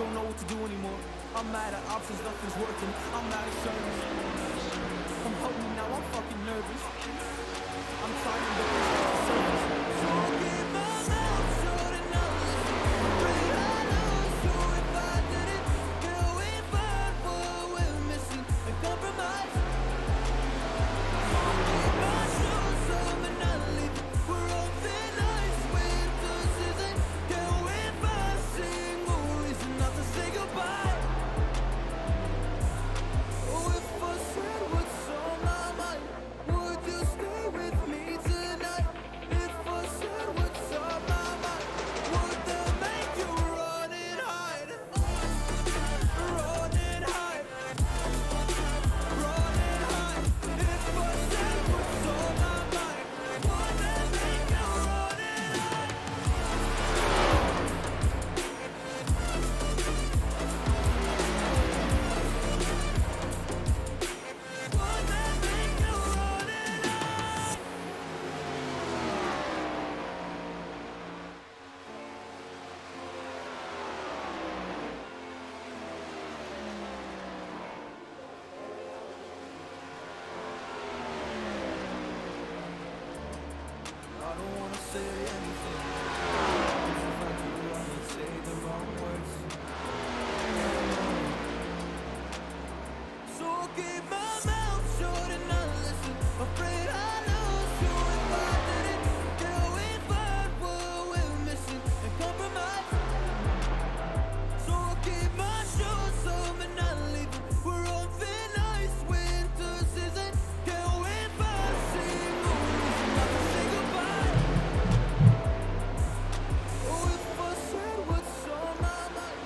don't know what to do anymore. I'm mad at options, nothing's working. I'm mad at service. I'm hoping now, I'm fucking nervous. I'm trying to push off the surface. So I'll keep my mouth shut and not listen. I'm afraid I lose you if I didn't. Can we find what we're missing and compromise? So I'll keep my shoes on and not leave. We're on thin ice, winter season. Can we find single reason not to say goodbye? Oh, if I said what's on my mind, would you stay with me tonight? If I said what's on my mind, would that make you run and hide? Run and hide. Run and hide. If I said what's on my mind, would that make you run and hide? Would that make you run and hide? I don't wanna say anything. If I do, I may say the wrong words. So I'll keep my mouth shut and not listen. Afraid I lose you if I didn't. Can we find what we're missing and compromise? So I'll keep my shoes on and not leave. We're on thin ice, winter season. Can we find single reason not to say goodbye? Oh, if I said what's on my mind.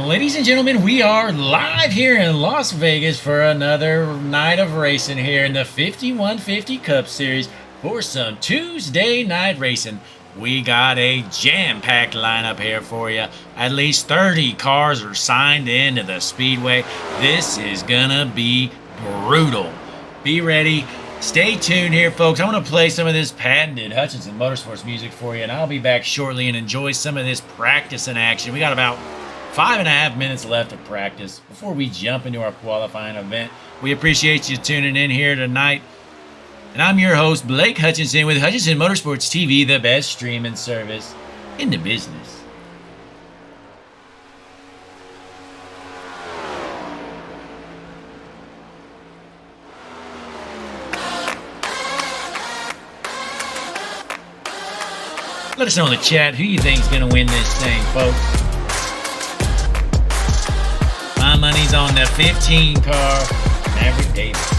Ladies and gentlemen, we are live here in Las Vegas for another night of racing here in the 5150 Cup Series for some Tuesday night racing. We got a jam-packed lineup here for you. At least 30 cars are signed into the Speedway. This is gonna be brutal. Be ready. Stay tuned here, folks. I want to play some of this patented Hutchinson Motorsports music for you, and I'll be back shortly and enjoy some of this practice in action. We got about 5.5 minutes left of practice before we jump into our qualifying event. We appreciate you tuning in here tonight. And I'm your host, Blake Hutchinson, with Hutchinson Motorsports TV, the best streaming service in the business. Let us know in the chat who you think's going to win this thing, folks. My money's on the 15 car, Maverick Davis.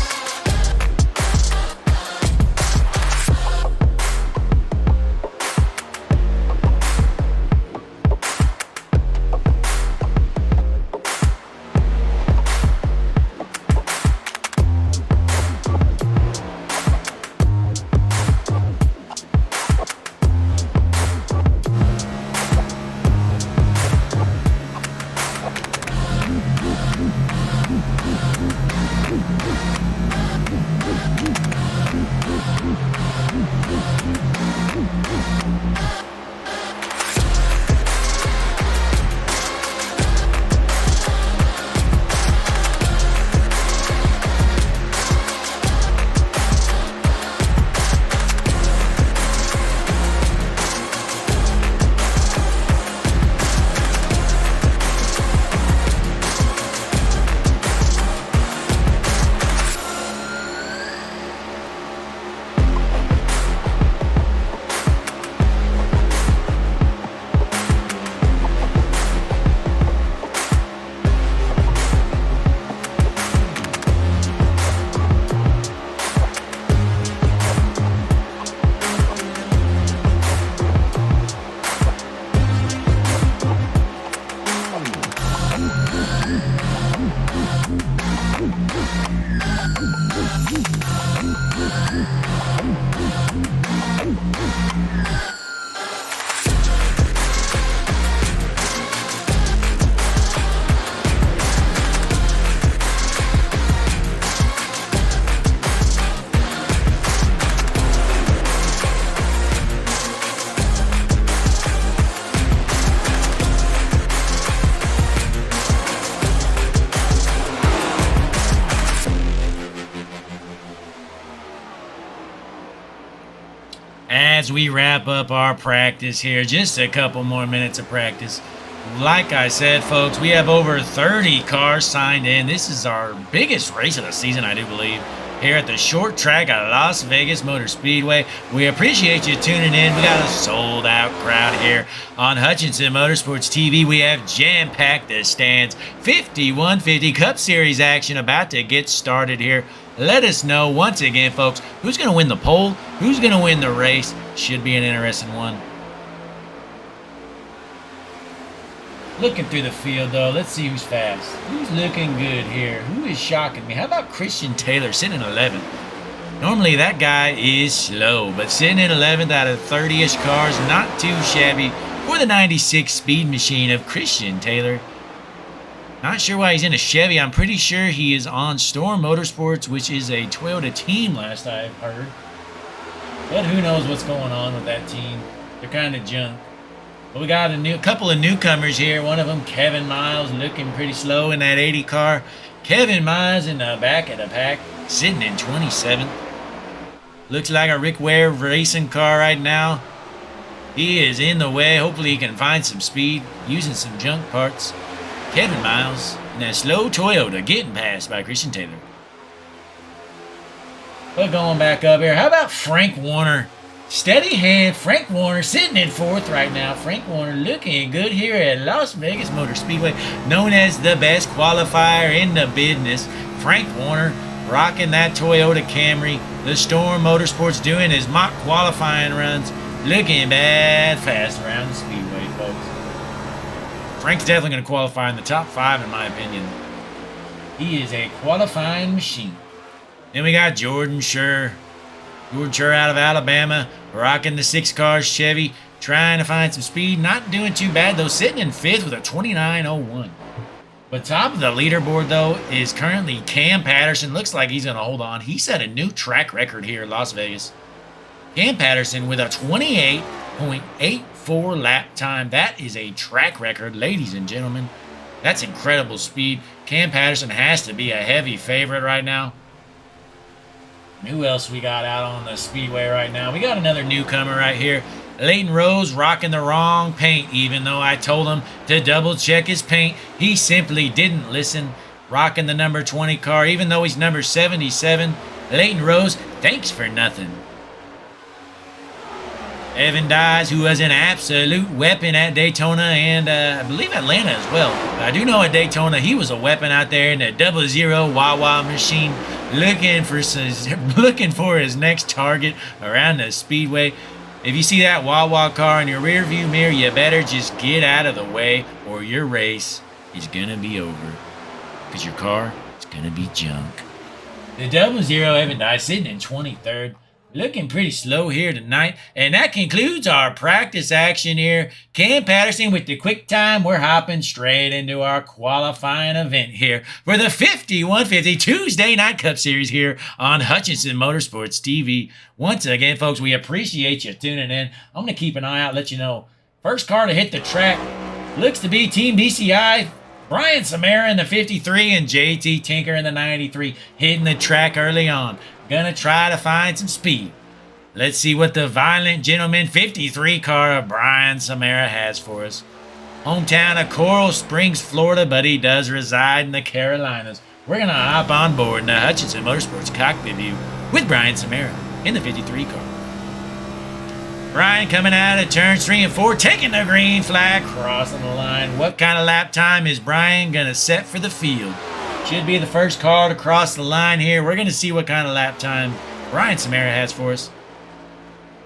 as we wrap up our practice here. Just a couple more minutes of practice. Like I said, folks, we have over 30 cars signed in. This is our biggest race of the season, I do believe, here at the short track at Las Vegas Motor Speedway. We appreciate you tuning in. We got a sold-out crowd here on Hutchinson Motorsports TV. We have jam-packed the stands. 5150 Cup Series action about to get started here. Let us know, once again, folks, who's going to win the pole, who's going to win the race. Should be an interesting one. Looking through the field, though, let's see who's fast. Who's looking good here? Who is shocking me? How about Christian Taylor sitting in 11th? Normally, that guy is slow, but sitting in 11th out of 30-ish cars, not too shabby for the 96 speed machine of Christian Taylor. Not sure why he's in a Chevy. I'm pretty sure he is on Storm Motorsports, which is a Toyota team, last I've heard. But who knows what's going on with that team. They're kind of junk. But we got a couple of newcomers here. One of them, Kevin Miles, looking pretty slow in that 80 car. Kevin Miles in the back of the pack, sitting in 27th. Looks like a Rick Ware racing car right now. He is in the way. Hopefully he can find some speed using some junk parts. Kevin Miles in that slow Toyota getting passed by Christian Taylor. But going back up here, how about Frank Warner? Steady hand, Frank Warner sitting in 4th right now. Frank Warner looking good here at Las Vegas Motor Speedway, known as the best qualifier in the business. Frank Warner rocking that Toyota Camry. The Storm Motorsports doing his mock qualifying runs. Looking bad fast around the speedway, folks. Frank's definitely going to qualify in the top 5, in my opinion. He is a qualifying machine. Then we got Jordan Scher. Jordan Scher out of Alabama, rocking the 6-car Chevy, trying to find some speed. Not doing too bad, though, sitting in 5th with a 29.01. But top of the leaderboard, though, is currently Cam Patterson. Looks like he's going to hold on. He set a new track record here in Las Vegas. Cam Patterson with a 28.84 lap time. That is a track record, ladies and gentlemen. That's incredible speed. Cam Patterson has to be a heavy favorite right now. Who else we got out on the speedway right now? We got another newcomer right here. Leighton Rose rocking the wrong paint. Even though I told him to double check his paint, he simply didn't listen. Rocking the number 20 car, even though he's number 77. Leighton Rose, thanks for nothing. Evan Dyes, who was an absolute weapon at Daytona and I believe Atlanta as well. I do know at Daytona he was a weapon out there in the 00 Wawa machine, looking for his next target around the speedway. If you see that Wawa car in your rear view mirror, you better just get out of the way or your race is gonna be over, because your car is gonna be junk. The 00 Evan Dyes sitting in 23rd. Looking pretty slow here tonight. And that concludes our practice action here. Cam Patterson with the quick time. We're hopping straight into our qualifying event here for the 5150 Tuesday Night Cup Series here on Hutchinson Motorsports TV. Once again, folks, we appreciate you tuning in. I'm going to keep an eye out, let you know. First car to hit the track looks to be Team BCI. Brian Samara in the 53 and JT Tinker in the 93 hitting the track early on. Gonna try to find some speed. Let's see what the Violent Gentleman 53 car of Brian Samara has for us. Hometown of Coral Springs, Florida, but he does reside in the Carolinas. We're gonna hop on board in the Hutchinson Motorsports cockpit view with Brian Samara in the 53 car. Brian coming out of turns 3 and 4, taking the green flag, crossing the line. What kind of lap time is Brian gonna set for the field? Should be the first car to cross the line here. We're going to see what kind of lap time Brian Samara has for us.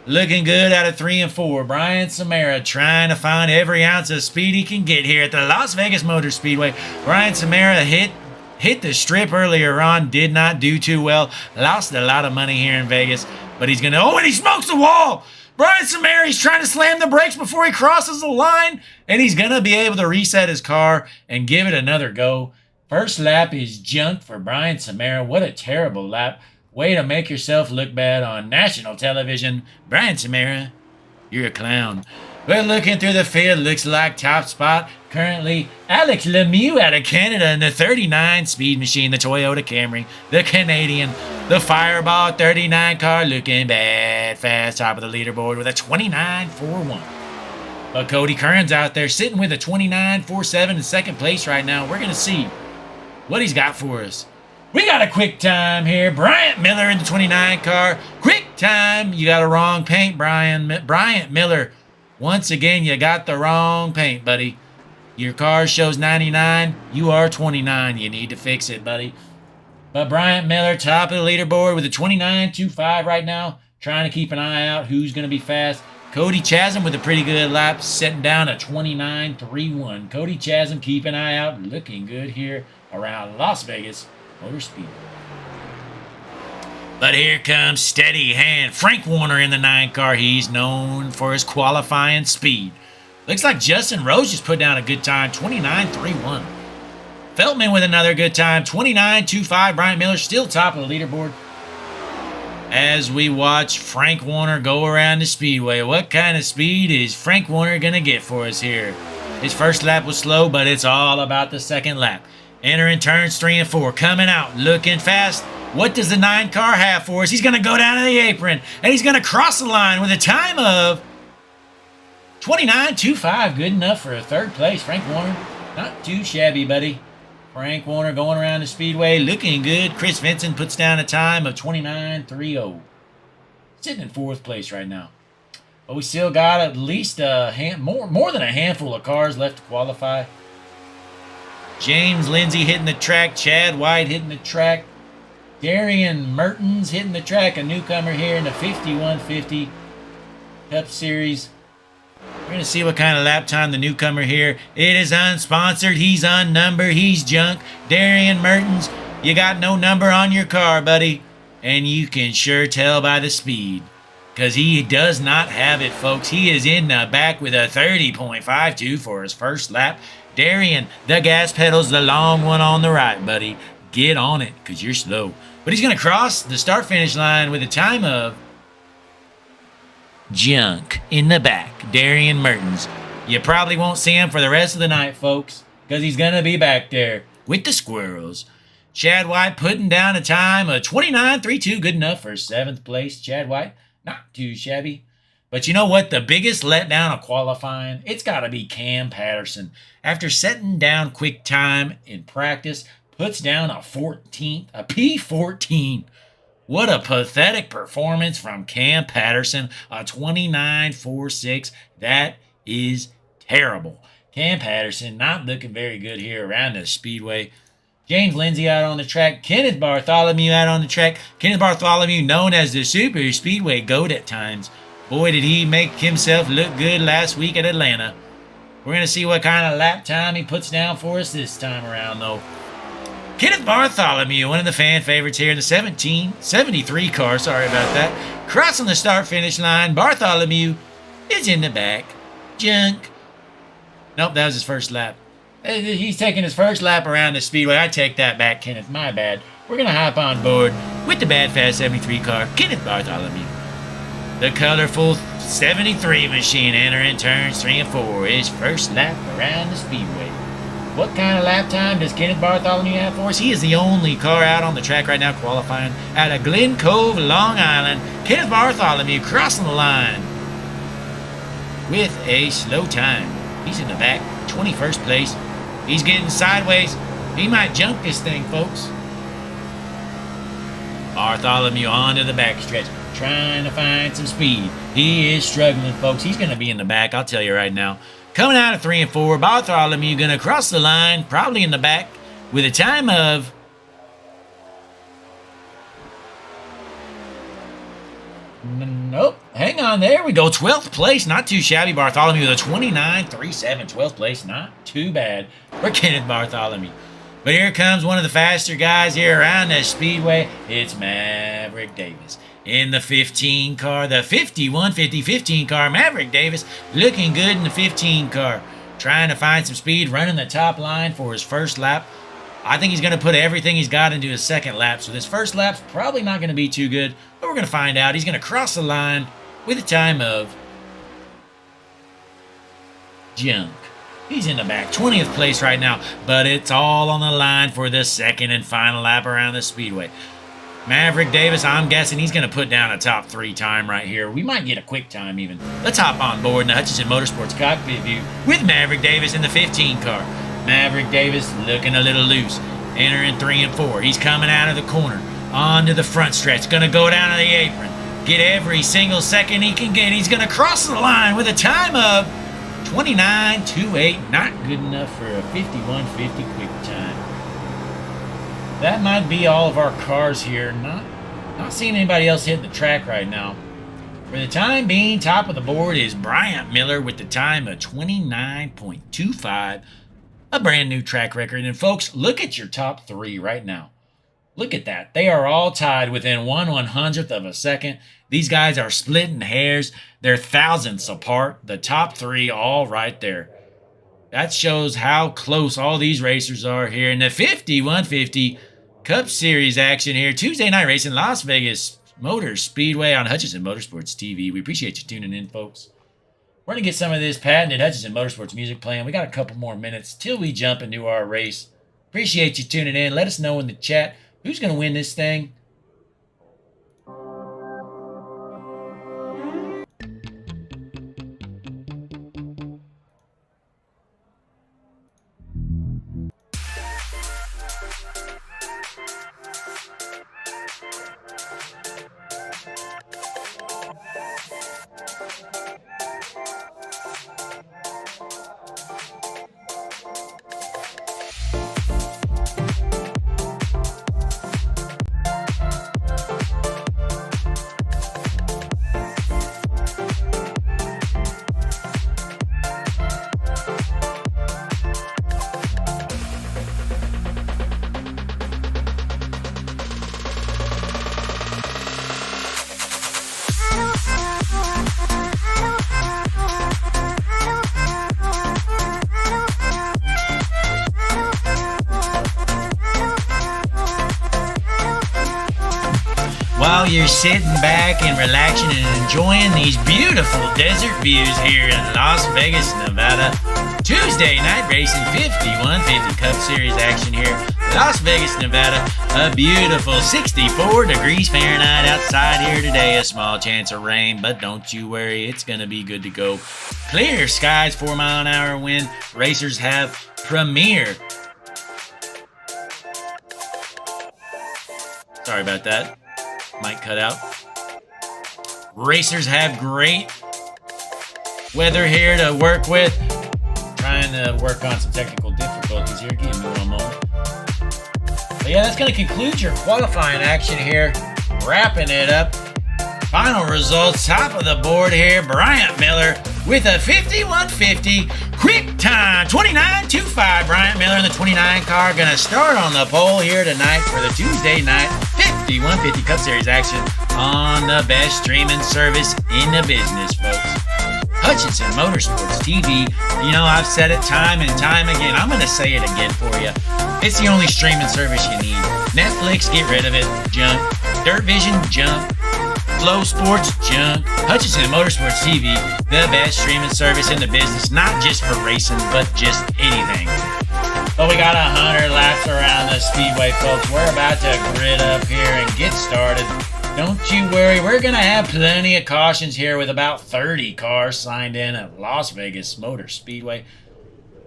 Looking good out of 3 and 4. Brian Samara trying to find every ounce of speed he can get here at the Las Vegas Motor Speedway. Brian Samara hit the strip earlier on. Did not do too well. Lost a lot of money here in Vegas. But he's going to... Oh, and he smokes the wall! Brian Samara, he's trying to slam the brakes before he crosses the line. And he's going to be able to reset his car and give it another go. First lap is junk for Brian Samara. What a terrible lap. Way to make yourself look bad on national television. Brian Samara, you're a clown. We're looking through the field. Looks like top spot. Currently, Alex Lemieux out of Canada in the 39 Speed Machine, the Toyota Camry, the Canadian, the Fireball 39 car looking bad fast. Top of the leaderboard with a 29.41. But Cody Kern's out there sitting with a 29.47 in second place right now. We're going to see what he's got for us. We got a quick time here. Bryant Miller in the 29 car. Quick time. You got a wrong paint, Bryant Miller. Once again, you got the wrong paint, buddy. Your car shows 99. You are 29. You need to fix it, buddy. But Bryant Miller, top of the leaderboard with a 29.25 right now. Trying to keep an eye out who's going to be fast. Cody Chasm with a pretty good lap, setting down a 29.31. Cody Chasm, keep an eye out. Looking good here around Las Vegas Motor Speedway. But here comes steady hand Frank Warner in the 9 car. He's known for his qualifying speed. Looks like Justin Rose just put down a good time, 29.31. Feltman with another good time, 29.25. Bryant Miller still top of the leaderboard. As we watch Frank Warner go around the speedway, what kind of speed is Frank Warner going to get for us here? His first lap was slow, but it's all about the second lap. Entering turns 3 and 4, coming out, looking fast. What does the 9 car have for us? He's going to go down to the apron, and he's going to cross the line with a time of 29.25. Good enough for a third place. Frank Warner, not too shabby, buddy. Frank Warner going around the speedway, looking good. Chris Vincent puts down a time of 29.30. Sitting in fourth place right now. But we still got at least more than a handful of cars left to qualify. James Lindsay hitting the track. Chad White hitting the track. Darian Mertens hitting the track. A newcomer here in the 5150 Cup Series. We're going to see what kind of lap time the newcomer here. It is unsponsored. He's unnumbered. He's junk. Darian Mertens, you got no number on your car, buddy. And you can sure tell by the speed. Because he does not have it, folks. He is in the back with a 30.52 for his first lap. Darian, the gas pedal's the long one on the right, buddy. Get on it, because you're slow. But he's going to cross the start-finish line with a time of junk in the back. Darian Mertens. You probably won't see him for the rest of the night, folks, because he's going to be back there with the squirrels. Chad White putting down a time of 29.32. Good enough for 7th place. Chad White, not too shabby. But you know what? The biggest letdown of qualifying, it's got to be Cam Patterson. After setting down quick time in practice, puts down a P14. What a pathetic performance from Cam Patterson, a 29.46. That is terrible. Cam Patterson not looking very good here around the speedway. James Lindsay out on the track. Kenneth Bartholomew out on the track. Kenneth Bartholomew known as the Super Speedway GOAT at times. Boy, did he make himself look good last week at Atlanta. We're going to see what kind of lap time he puts down for us this time around, though. Kenneth Bartholomew, one of the fan favorites here in the 1773 car. Sorry about that. Crossing the start-finish line. Bartholomew is in the back. Junk. Nope, that was his first lap. He's taking his first lap around the speedway. I take that back, Kenneth. My bad. We're going to hop on board with the Bad Fast 73 car, Kenneth Bartholomew. The colorful 73 machine entering turns 3 and 4. His first lap around the speedway. What kind of lap time does Kenneth Bartholomew have for us? He is the only car out on the track right now qualifying out of Glen Cove, Long Island. Kenneth Bartholomew crossing the line with a slow time. He's in the back, 21st place. He's getting sideways. He might junk this thing, folks. Bartholomew onto the backstretch, trying to find some speed. He is struggling, folks. He's going to be in the back, I'll tell you right now. Coming out of 3 and 4, Bartholomew going to cross the line, probably in the back, with a time of nope. Hang on, there we go. 12th place, not too shabby. Bartholomew with a 29.37. 12th place, not too bad for Kenneth Bartholomew. But here comes one of the faster guys here around the speedway. It's Maverick Davis. In the 15 car, the 5150 car, Maverick Davis looking good in the 15 car. Trying to find some speed, running the top line for his first lap. I think he's going to put everything he's got into his second lap. So this first lap's probably not going to be too good. But we're going to find out. He's going to cross the line with a time of Junk. He's in the back, 20th place right now, but it's all on the line for the second and final lap around the speedway. Maverick Davis, I'm guessing he's going to put down a top 3 time right here. We might get a quick time even. Let's hop on board in the Hutchinson Motorsports cockpit view with Maverick Davis in the 15 car. Maverick Davis looking a little loose, entering 3 and 4. He's coming out of the corner, onto the front stretch, going to go down to the apron, get every single second he can get. He's going to cross the line with a time of 29.28. Not good enough for a 51.50 quick time. That might be all of our cars here. Not seeing anybody else hitting the track right now. For the time being, top of the board is Bryant Miller with the time of 29.25. A brand new track record. And folks, look at your top 3 right now. Look at that. They are all tied within 1/100th of a second. These guys are splitting hairs. They're thousandths apart. The top 3 all right there. That shows how close all these racers are here in the 5150 Cup Series action here. Tuesday night racing, Las Vegas Motor Speedway on Hutchinson Motorsports TV. We appreciate you tuning in, folks. We're going to get some of this patented Hutchinson Motorsports music playing. We got a couple more minutes till we jump into our race. Appreciate you tuning in. Let us know in the chat who's going to win this thing. While you're sitting back and relaxing and enjoying these beautiful desert views here in Las Vegas, Nevada. Tuesday night racing 5150 Cup Series action here. Las Vegas, Nevada. A beautiful 64 degrees Fahrenheit outside here today. A small chance of rain, but don't you worry, it's going to be good to go. Clear skies, 4-mile-an-hour wind. Racers have premier. Sorry about that. Might cut out. Racers have great weather here to work with. Trying to work on some technical difficulties here. Give me one moment. But yeah, that's going to conclude your qualifying action here. Wrapping it up. Final results, top of the board here. Bryant Miller with a 51.50 quick time. 29.25. Bryant Miller in the 29 car going to start on the pole here tonight for the Tuesday night 5150 Cup Series action on the best streaming service in the business, folks. Hutchinson Motorsports TV. You know, I've said it time and time again. I'm going to say it again for you. It's the only streaming service you need. Netflix, get rid of it. Junk. Dirt Vision, junk. Flow Sports, junk. Hutchinson Motorsports TV, the best streaming service in the business. Not just for racing, but just anything. But we got 100 laps around the speedway, folks. We're about to grid up here and get started. Don't you worry. We're going to have plenty of cautions here with about 30 cars signed in at Las Vegas Motor Speedway.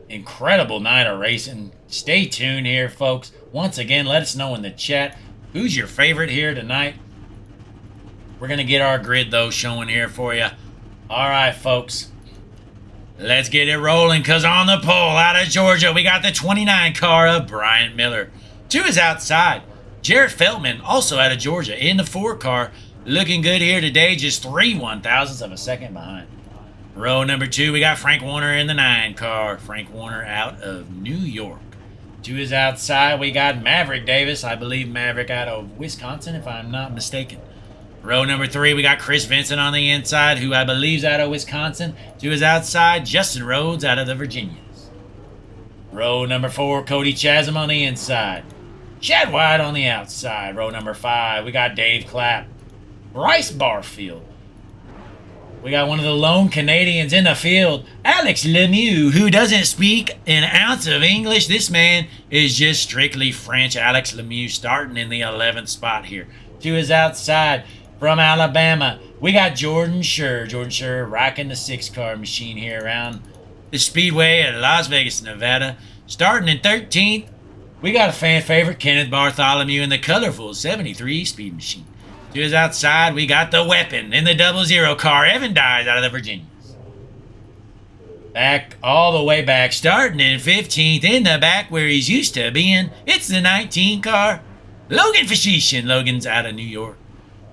Incredible night of racing. Stay tuned here, folks. Once again, let us know in the chat who's your favorite here tonight. We're going to get our grid, though, showing here for you. All right, folks. Let's get it rolling, because on the pole out of Georgia, we got the 29 car of Bryant Miller. 2 is outside. Jarrett Feldman, also out of Georgia, in the 4 car. Looking good here today, just 3/1000ths of a second behind. Row number 2, we got Frank Warner in the 9 car. Frank Warner out of New York. 2 is outside. We got Maverick Davis. I believe Maverick out of Wisconsin, if I'm not mistaken. Row number 3, we got Chris Vincent on the inside, who I believe is out of Wisconsin. 2 is outside. Justin Rhodes out of the Virginias. Row number 4, Cody Chasm on the inside. Chad White on the outside. Row number 5, we got Dave Clapp. Bryce Barfield. We got one of the lone Canadians in the field, Alex Lemieux, who doesn't speak an ounce of English. This man is just strictly French. Alex Lemieux starting in the 11th spot here. To his outside from Alabama, we got Jordan Scher. Jordan Scher rocking the 6-car machine here around the Speedway at Las Vegas, Nevada. Starting in 13th, we got a fan favorite, Kenneth Bartholomew, in the colorful 73 Speed Machine. To his outside, we got the weapon in the 00 car, Evan Dyes out of the Virginias. Back, all the way back, starting in 15th, in the back where he's used to being, it's the 19 car, Logan Fashishin. Logan's out of New York.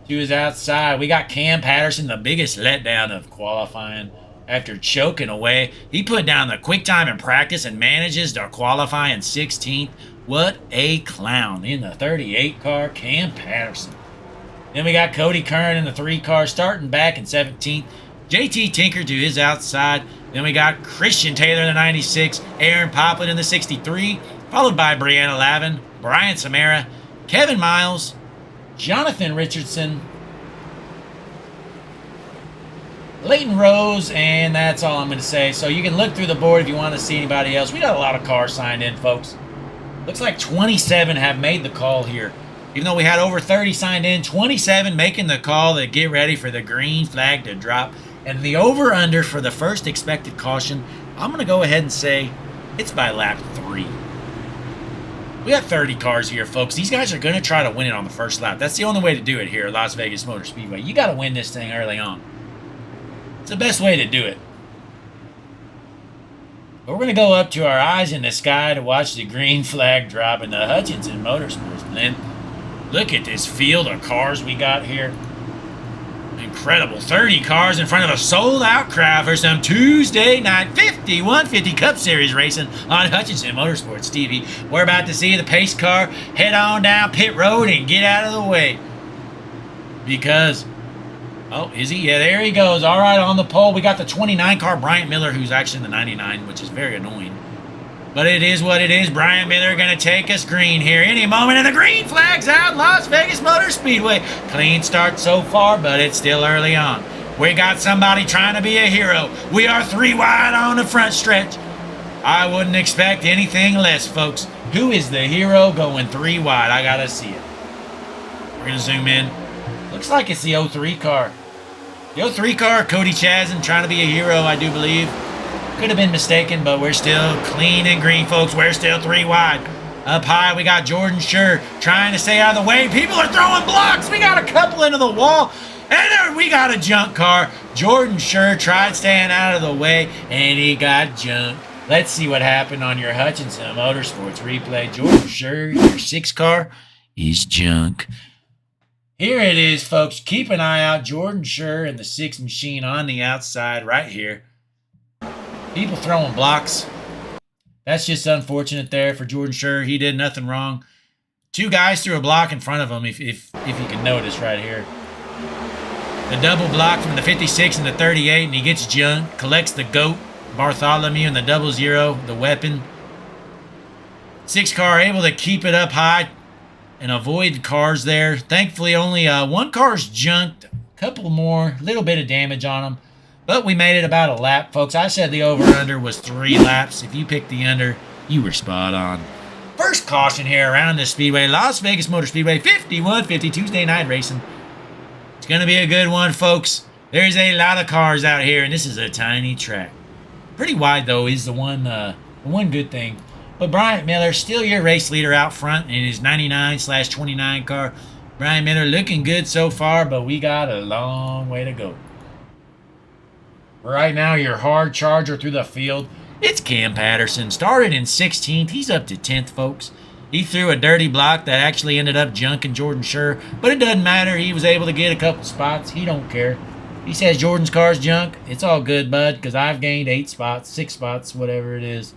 To his outside, we got Cam Patterson, the biggest letdown of qualifying. After choking away, he put down the quick time in practice and manages to qualify in 16th. What a clown in the 38 car, Cam Patterson. Then we got Cody Kern in the 3 car, starting back in 17th. JT Tinker to his outside. Then we got Christian Taylor in the 96, Aaron Poplin in the 63, followed by Brianna Lavin, Brian Samara, Kevin Miles, Jonathan Richardson, Leighton Rose, and that's all I'm going to say. So you can look through the board if you want to see anybody else. We got a lot of cars signed in, folks. Looks like 27 have made the call here. Even though we had over 30 signed in, 27 making the call to get ready for the green flag to drop. And the over-under for the first expected caution, I'm going to go ahead and say it's by lap 3. We got 30 cars here, folks. These guys are going to try to win it on the first lap. That's the only way to do it here at Las Vegas Motor Speedway. You got to win this thing early on. It's the best way to do it. But we're going to go up to our eyes in the sky to watch the green flag drop in the Hutchinson Motorsports blend. Look at this field of cars we got here. Incredible. 30 cars in front of a sold-out crowd for some Tuesday night 5150 Cup Series racing on Hutchinson Motorsports TV. We're about to see the pace car head on down pit road and get out of the way. Because, oh, is he? Yeah, there he goes. All right, on the pole, we got the 29 car, Bryant Miller, who's actually in the 99, which is very annoying. But it is what it is. Brian Miller going to take us green here any moment, and the green flag's out. Las Vegas Motor Speedway. Clean start so far, but it's still early on. We got somebody trying to be a hero. We are 3 wide on the front stretch. I wouldn't expect anything less, folks. Who is the hero going 3 wide? I got to see it. We're going to zoom in. Looks like it's the 03 car. The 03 car, Cody Chazen, trying to be a hero, I do believe. Could have been mistaken, but we're still clean and green, folks. We're still 3 wide. Up high, we got Jordan Scher trying to stay out of the way. People are throwing blocks. We got a couple into the wall. And there we got a junk car. Jordan Scher tried staying out of the way, and he got junked. Let's see what happened on your Hutchinson Motorsports replay. Jordan Scher, your 6 car, is junk. Here it is, folks. Keep an eye out. Jordan Scher and the 6 machine on the outside right here. People throwing blocks. That's just unfortunate there for Jordan Scher. He did nothing wrong. 2 guys threw a block in front of him, if you can notice right here. The double block from the 56 and the 38, and he gets junked. Collects the GOAT, Bartholomew, and the 00, the weapon. 6 car able to keep it up high and avoid cars there. Thankfully, only 1 car's junked. A couple more, little bit of damage on them. But we made it about a lap, folks. I said the over-under was 3 laps. If you picked the under, you were spot on. First caution here around this speedway, Las Vegas Motor Speedway, 5150 Tuesday night racing. It's going to be a good one, folks. There's a lot of cars out here, and this is a tiny track. Pretty wide, though, is the one good thing. But Bryant Miller, still your race leader out front in his 99/29 car. Bryant Miller looking good so far, but we got a long way to go. Right now, your hard charger through the field, it's Cam Patterson. Started in 16th. He's up to 10th, folks. He threw a dirty block that actually ended up junking Jordan Scher, but it doesn't matter. He was able to get a couple spots. He don't care. He says Jordan's car's junk. It's all good, bud, because I've gained 8 spots, 6 spots, whatever it is.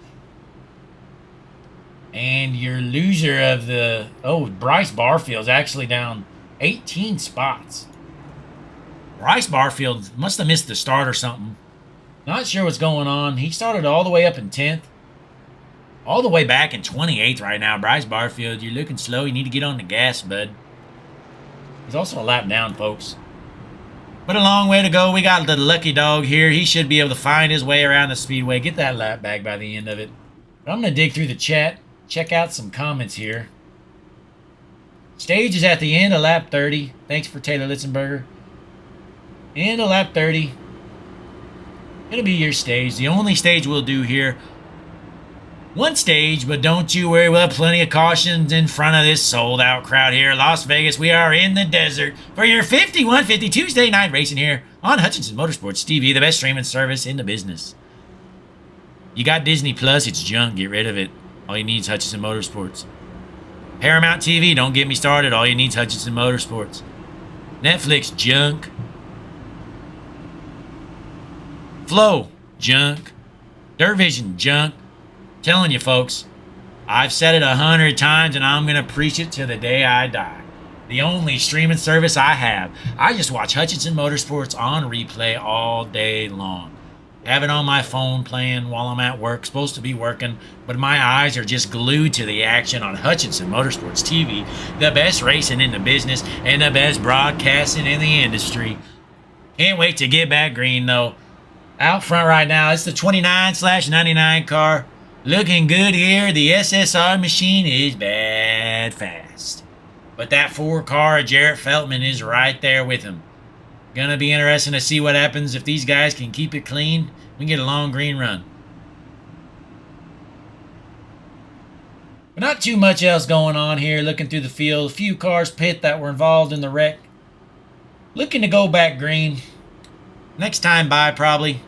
And your loser of the... Oh, Bryce Barfield's actually down 18 spots. Bryce Barfield must have missed the start or something. Not sure what's going on. He started all the way up in 10th. All the way back in 28th right now. Bryce Barfield, you're looking slow. You need to get on the gas, bud. He's also a lap down, folks. But a long way to go. We got the lucky dog here. He should be able to find his way around the speedway. Get that lap back by the end of it. But I'm going to dig through the chat. Check out some comments here. Stage is at the end of lap 30. Thanks for Taylor Litzenberger. End of lap 30. It'll be your stage. The only stage we'll do here. One stage, but don't you worry, we'll have plenty of cautions in front of this sold-out crowd here. Las Vegas, we are in the desert for your 5150 Tuesday night racing here on Hutchinson Motorsports TV, the best streaming service in the business. You got Disney Plus, it's junk, get rid of it. All you need is Hutchinson Motorsports. Paramount TV, don't get me started, all you need is Hutchinson Motorsports. Netflix, junk. Flow, junk. Dirt Vision, junk. Telling you folks, I've said it 100 times and I'm going to preach it till the day I die. The only streaming service I have. I just watch Hutchinson Motorsports on replay all day long. Have it on my phone playing while I'm at work. Supposed to be working, but my eyes are just glued to the action on Hutchinson Motorsports TV. The best racing in the business and the best broadcasting in the industry. Can't wait to get back green though. Out front right now, it's the 29/99 car. Looking good here. The SSR machine is bad fast. But that 4 car of Jarrett Feltman is right there with him. Gonna be interesting to see what happens if these guys can keep it clean. We can get a long green run. But not too much else going on here. Looking through the field. A few cars pit that were involved in the wreck. Looking to go back green. Next time by probably.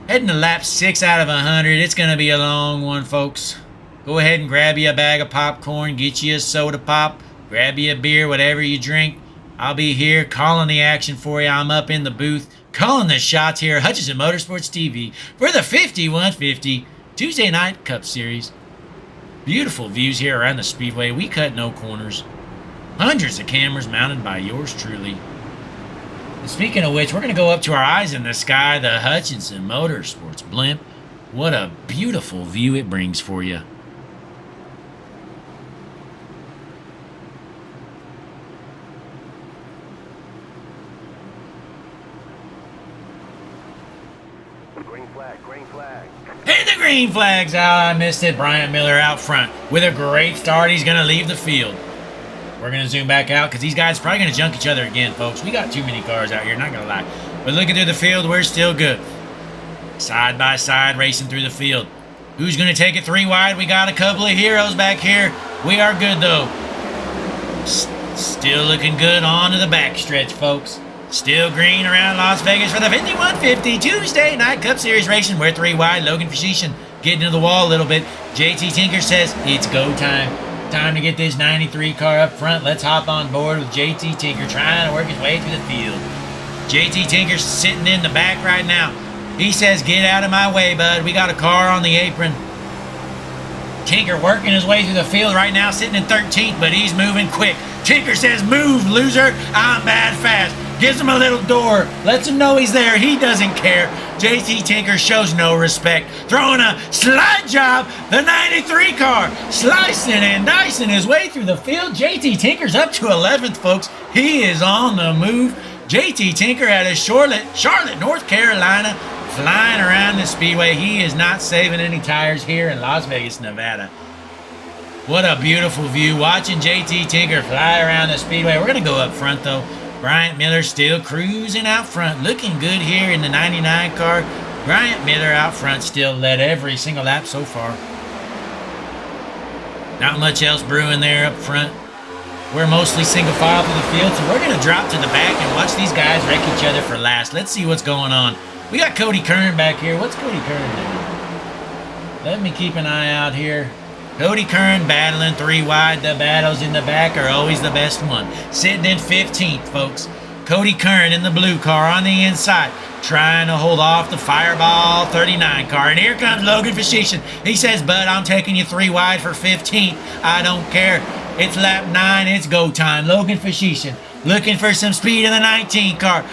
Heading to lap 6 out of 100. It's going to be a long one, folks. Go ahead and grab you a bag of popcorn. Get you a soda pop. Grab you a beer, whatever you drink. I'll be here calling the action for you. I'm up in the booth calling the shots here. Hutchinson Motorsports TV for the 5150 Tuesday Night Cup Series. Beautiful views here around the speedway. We cut no corners. Hundreds of cameras mounted by yours truly. And speaking of which, we're going to go up to our eyes in the sky, the Hutchinson Motorsports blimp. What a beautiful view it brings for you. Green flag, green flag. And the green flag's out. I missed it. Bryant Miller out front with a great start. He's going to leave the field. We're going to zoom back out because these guys are probably going to junk each other again, folks. We got too many cars out here, not going to lie. But looking through the field, we're still good. Side by side, racing through the field. Who's going to take it 3 wide? We got a couple of heroes back here. We are good, though. Still looking good on to the backstretch, folks. Still green around Las Vegas for the 5150 Tuesday Night Cup Series racing. We're 3 wide. Logan Fashishin getting to the wall a little bit. JT Tinker says it's go time. Time to get this 93 car up front. Let's hop on board with JT Tinker trying to work his way through the field. JT Tinker's sitting in the back right now. He says, get out of my way, bud. We got a car on the apron. Tinker working his way through the field right now, sitting in 13th, but he's moving quick. Tinker says, move, loser. I'm bad fast. Gives him a little door. Lets him know he's there. He doesn't care. JT Tinker shows no respect. Throwing a slide job. The 93 car slicing and dicing his way through the field. JT Tinker's up to 11th, folks. He is on the move. JT Tinker out of Charlotte, North Carolina, flying around the speedway. He is not saving any tires here in Las Vegas, Nevada. What a beautiful view. Watching JT Tinker fly around the speedway. We're going to go up front, though. Bryant Miller still cruising out front. Looking good here in the 99 car. Bryant Miller out front still led every single lap so far. Not much else brewing there up front. We're mostly single file through the field, so we're going to drop to the back and watch these guys wreck each other for last. Let's see what's going on. We got Cody Kern back here. What's Cody Kern doing? Let me keep an eye out here. Cody Kern battling 3 wide. The battles in the back are always the best one. Sitting in 15th, folks. Cody Kern in the blue car on the inside, trying to hold off the Fireball 39 car. And here comes Logan Fashishin. He says, bud, I'm taking you 3 wide for 15th. I don't care. It's lap 9. It's go time. Logan Fashishin looking for some speed in the 19 car.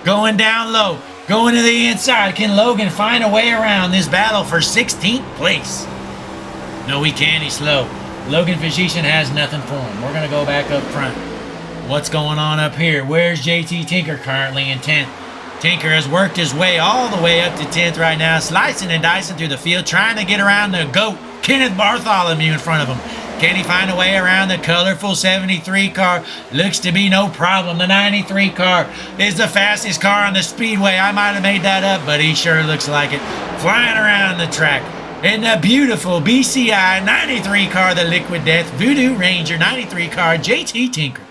Going down low. Going to the inside. Can Logan find a way around this battle for 16th place? No, he can't. He's slow. Logan Fashishin has nothing for him. We're going to go back up front. What's going on up here? Where's JT Tinker currently in 10th? Tinker has worked his way all the way up to 10th right now, slicing and dicing through the field, trying to get around the GOAT, Kenneth Bartholomew, in front of him. Can he find a way around the colorful 73 car? Looks to be no problem. The 93 car is the fastest car on the speedway. I might have made that up, but he sure looks like it. Flying around the track in the beautiful BCI 93 car, the Liquid Death Voodoo Ranger 93 car, JT Tinker.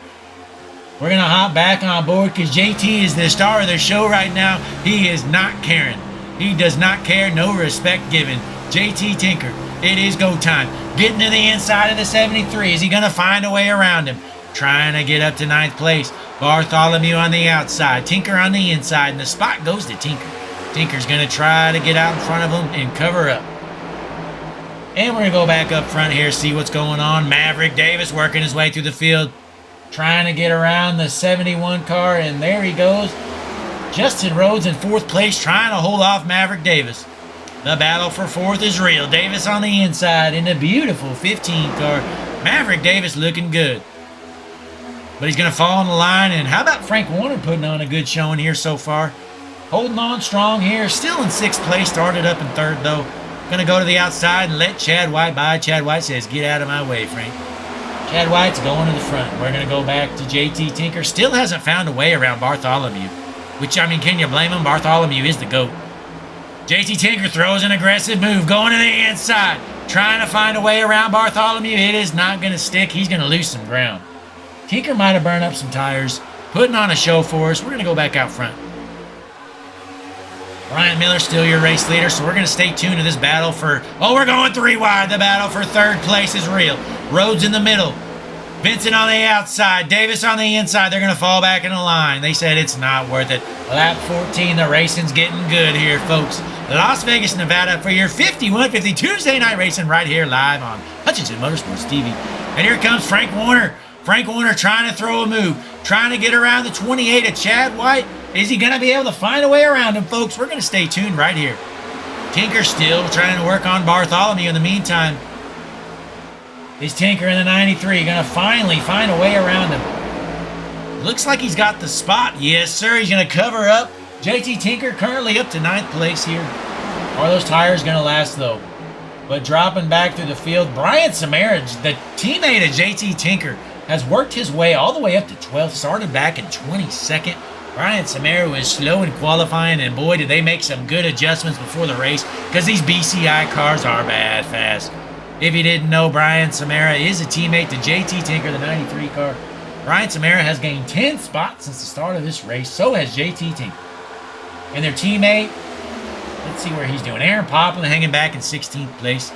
We're going to hop back on board because JT is the star of the show right now. He is not caring. He does not care. No respect given. JT Tinker. It is go time. Getting to the inside of the 73. Is he going to find a way around him? Trying to get up to 9th place. Bartholomew on the outside. Tinker on the inside. And the spot goes to Tinker. Tinker's going to try to get out in front of him and cover up. And we're going to go back up front here, see what's going on. Maverick Davis working his way through the field. Trying to get around the 71 car, and there he goes. Justin Rhodes in 4th place, trying to hold off Maverick Davis. The battle for 4th is real. Davis on the inside in the beautiful 15 car. Maverick Davis looking good. But he's going to fall in the line, and how about Frank Warner putting on a good showing here so far? Holding on strong here, still in 6th place, started up in 3rd though. Going to go to the outside and let Chad White by. Chad White says, get out of my way, Frank. Chad White's going to the front. We're going to go back to JT Tinker. Still hasn't found a way around Bartholomew. Which, I mean, can you blame him? Bartholomew is the GOAT. JT Tinker throws an aggressive move. Going to the inside. Trying to find a way around Bartholomew. It is not going to stick. He's going to lose some ground. Tinker might have burned up some tires. Putting on a show for us. We're going to go back out front. Ryan Miller still your race leader, so we're going to stay tuned to this battle for... Oh, we're going 3 wide. The battle for 3rd place is real. Rhodes in the middle. Vincent on the outside. Davis on the inside. They're going to fall back in the line. They said it's not worth it. Lap 14. The racing's getting good here, folks. Las Vegas, Nevada for your 51-50 Tuesday night racing right here live on Hutchinson Motorsports TV. And here comes Frank Warner. Frank Warner trying to throw a move. Trying to get around the 28 of Chad White. Is he going to be able to find a way around him, folks? We're going to stay tuned right here. Tinker still trying to work on Bartholomew in the meantime. Is Tinker in the 93 going to finally find a way around him? Looks like he's got the spot. Yes, sir. He's going to cover up. JT Tinker currently up to 9th place here. Are those tires going to last, though? But dropping back through the field, Brian Samara, the teammate of JT Tinker, has worked his way all the way up to 12th. Started back in 22nd. Brian Samara was slow in qualifying, and boy, did they make some good adjustments before the race because these BCI cars are bad fast. If you didn't know, Brian Samara is a teammate to JT Tinker, the 93 car. Brian Samara has gained 10 spots since the start of this race. So has JT Tinker. And their teammate, let's see where he's doing. Aaron Poplin hanging back in 16th place.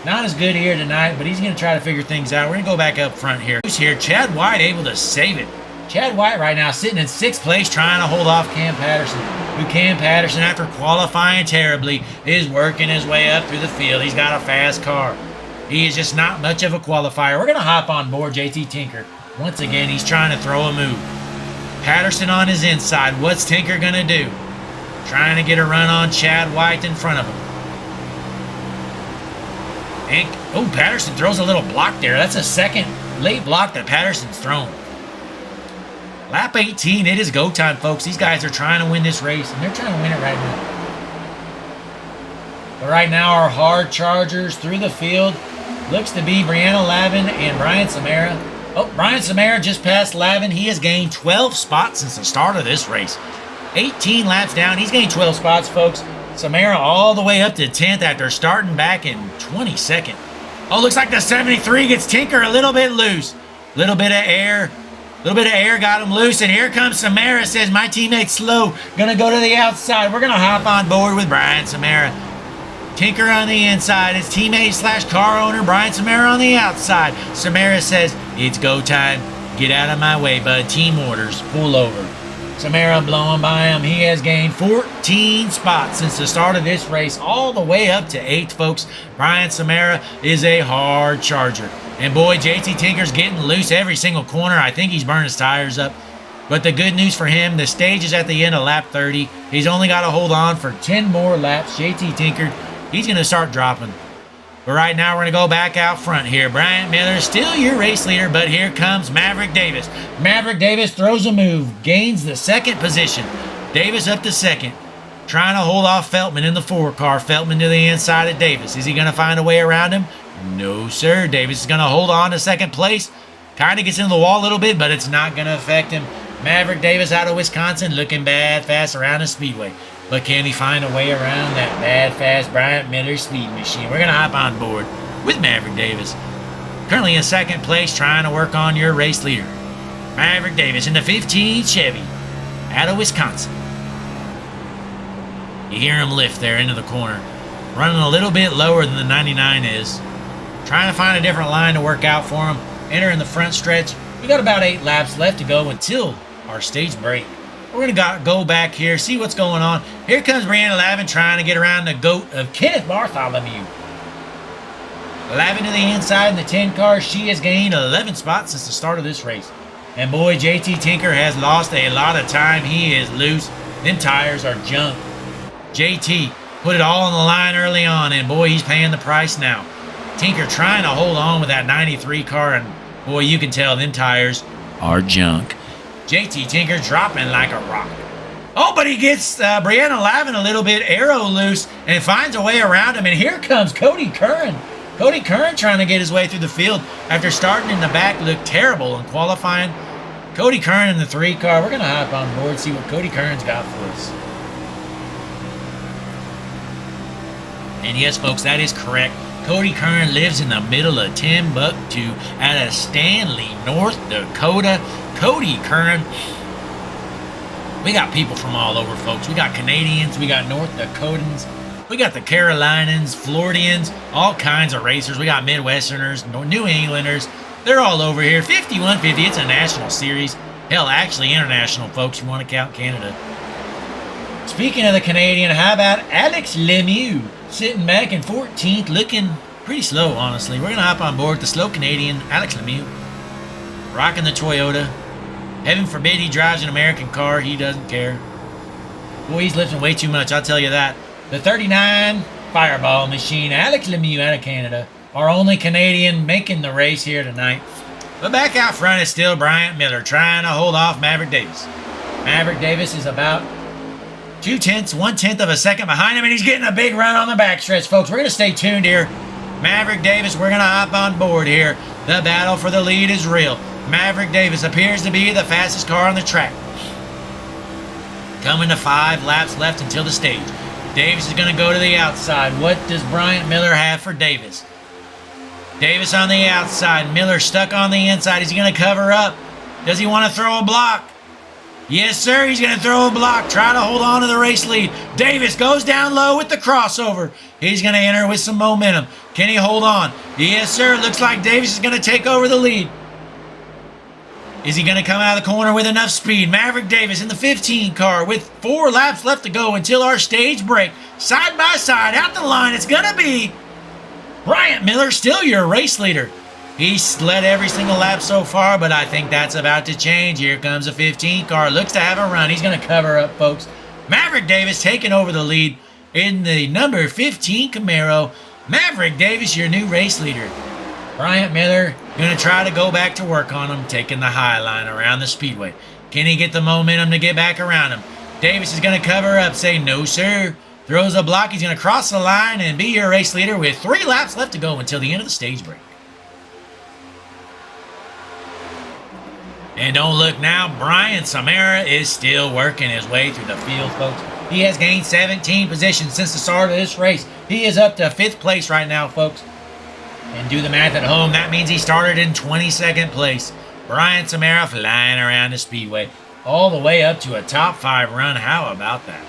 Not as good here tonight, but he's going to try to figure things out. We're going to go back up front here. Who's here? Chad White able to save it. Chad White right now sitting in 6th place trying to hold off Cam Patterson. Who Cam Patterson, after qualifying terribly, is working his way up through the field. He's got a fast car. He is just not much of a qualifier. We're going to hop on board JT Tinker. Once again, he's trying to throw a move. Patterson on his inside. What's Tinker going to do? Trying to get a run on Chad White in front of him. And, oh, Patterson throws a little block there. That's a second late block that Patterson's thrown. Lap 18, it is go time, folks. These guys are trying to win this race, and they're trying to win it right now. But right now, our hard chargers through the field looks to be Brianna Lavin and Brian Samara. Oh, Brian Samara just passed Lavin. He has gained 12 spots since the start of this race. 18 laps down. He's gained 12 spots, folks. Samara all the way up to 10th after starting back in 22nd. Oh, looks like the 73 gets Tinker a little bit loose. Little bit of air got him loose, and here comes Samara. Says, my teammate's slow. Gonna go to the outside. We're gonna hop on board with Brian Samara. Tinker on the inside. His teammate / car owner, Brian Samara on the outside. Samara says, it's go time. Get out of my way, bud. Team orders. Pull over. Samara blowing by him. He has gained 14 spots since the start of this race, all the way up to 8th, folks. Brian Samara is a hard charger. And boy, JT Tinker's getting loose every single corner. I think he's burning his tires up. But the good news for him, the stage is at the end of lap 30. He's only got to hold on for 10 more laps. JT Tinker, he's going to start dropping. But right now, we're going to go back out front here. Bryant Miller, still your race leader, but here comes Maverick Davis. Maverick Davis throws a move, gains the second position. Davis up to second, trying to hold off Feltman in the 4 car. Feltman to the inside of Davis. Is he going to find a way around him? No, sir. Davis is going to hold on to second place. Kind of gets into the wall a little bit, but it's not going to affect him. Maverick Davis out of Wisconsin, looking bad fast around the speedway. But can he find a way around that bad fast Bryant Miller speed machine? We're going to hop on board with Maverick Davis. Currently in second place, trying to work on your race leader. Maverick Davis in the 15 Chevy out of Wisconsin. You hear him lift there into the corner. Running a little bit lower than the 99 is. Trying to find a different line to work out for him. Entering the front stretch. We got about 8 laps left to go until our stage break. We're going to go back here, see what's going on. Here comes Brianna Lavin trying to get around the GOAT of Kenneth Bartholomew. Lavin to the inside in the 10 car. She has gained 11 spots since the start of this race. And boy, JT Tinker has lost a lot of time. He is loose. Them tires are junk. JT put it all on the line early on, and boy, he's paying the price now. Tinker trying to hold on with that 93 car, and boy, you can tell them tires are junk. JT Tinker dropping like a rock. Oh, but he gets Brianna Lavin a little bit arrow loose and finds a way around him. And here comes Cody Curran. Cody Curran trying to get his way through the field after starting in the back, looked terrible in qualifying. Cody Curran in the 3 car. We're going to hop on board and see what Cody Curran's got for us. And yes, folks, that is correct. Cody Curran lives in the middle of Timbuktu out of Stanley, North Dakota. Cody Curran. We got people from all over, folks. We got Canadians, we got North Dakotans, we got the Carolinians, Floridians, all kinds of racers. We got Midwesterners, New Englanders. They're all over here. 5150, it's a national series. Hell, actually international, folks. You want to count Canada. Speaking of the Canadian, how about Alex Lemieux sitting back in 14th, looking pretty slow, honestly. We're going to hop on board the slow Canadian, Alex Lemieux, rocking the Toyota. Heaven forbid he drives an American car. He doesn't care. Boy, he's lifting way too much, I'll tell you that. The 39 Fireball machine, Alex Lemieux out of Canada. Our only Canadian making the race here tonight. But back out front is still Bryant Miller trying to hold off Maverick Davis. Maverick Davis is about 1/10 of a second behind him, and he's getting a big run on the backstretch, folks. We're going to stay tuned here. Maverick Davis, we're going to hop on board here. The battle for the lead is real. Maverick Davis appears to be the fastest car on the track. Coming to 5 laps left until the stage. Davis is going to go to the outside. What does Bryant Miller have for Davis? Davis on the outside. Miller stuck on the inside. Is he going to cover up? Does he want to throw a block? Yes, sir. He's going to throw a block. Try to hold on to the race lead. Davis goes down low with the crossover. He's going to enter with some momentum. Can he hold on? Yes, sir. Looks like Davis is going to take over the lead. Is he going to come out of the corner with enough speed? Maverick Davis in the 15 car with 4 laps left to go until our stage break. Side by side, out the line, it's going to be Bryant Miller, still your race leader. He's led every single lap so far, but I think that's about to change. Here comes a 15 car. Looks to have a run. He's going to cover up, folks. Maverick Davis taking over the lead in the number 15 Camaro. Maverick Davis, your new race leader. Bryant Miller going to try to go back to work on him, taking the high line around the speedway. Can he get the momentum to get back around him? Davis is going to cover up, say no, sir. Throws a block. He's going to cross the line and be your race leader with 3 laps left to go until the end of the stage break. And don't look now, Brian Samara is still working his way through the field, folks. He has gained 17 positions since the start of this race. He is up to 5th place right now, folks. And do the math at home, that means he started in 22nd place. Brian Samara flying around the speedway, all the way up to a top 5 run. How about that?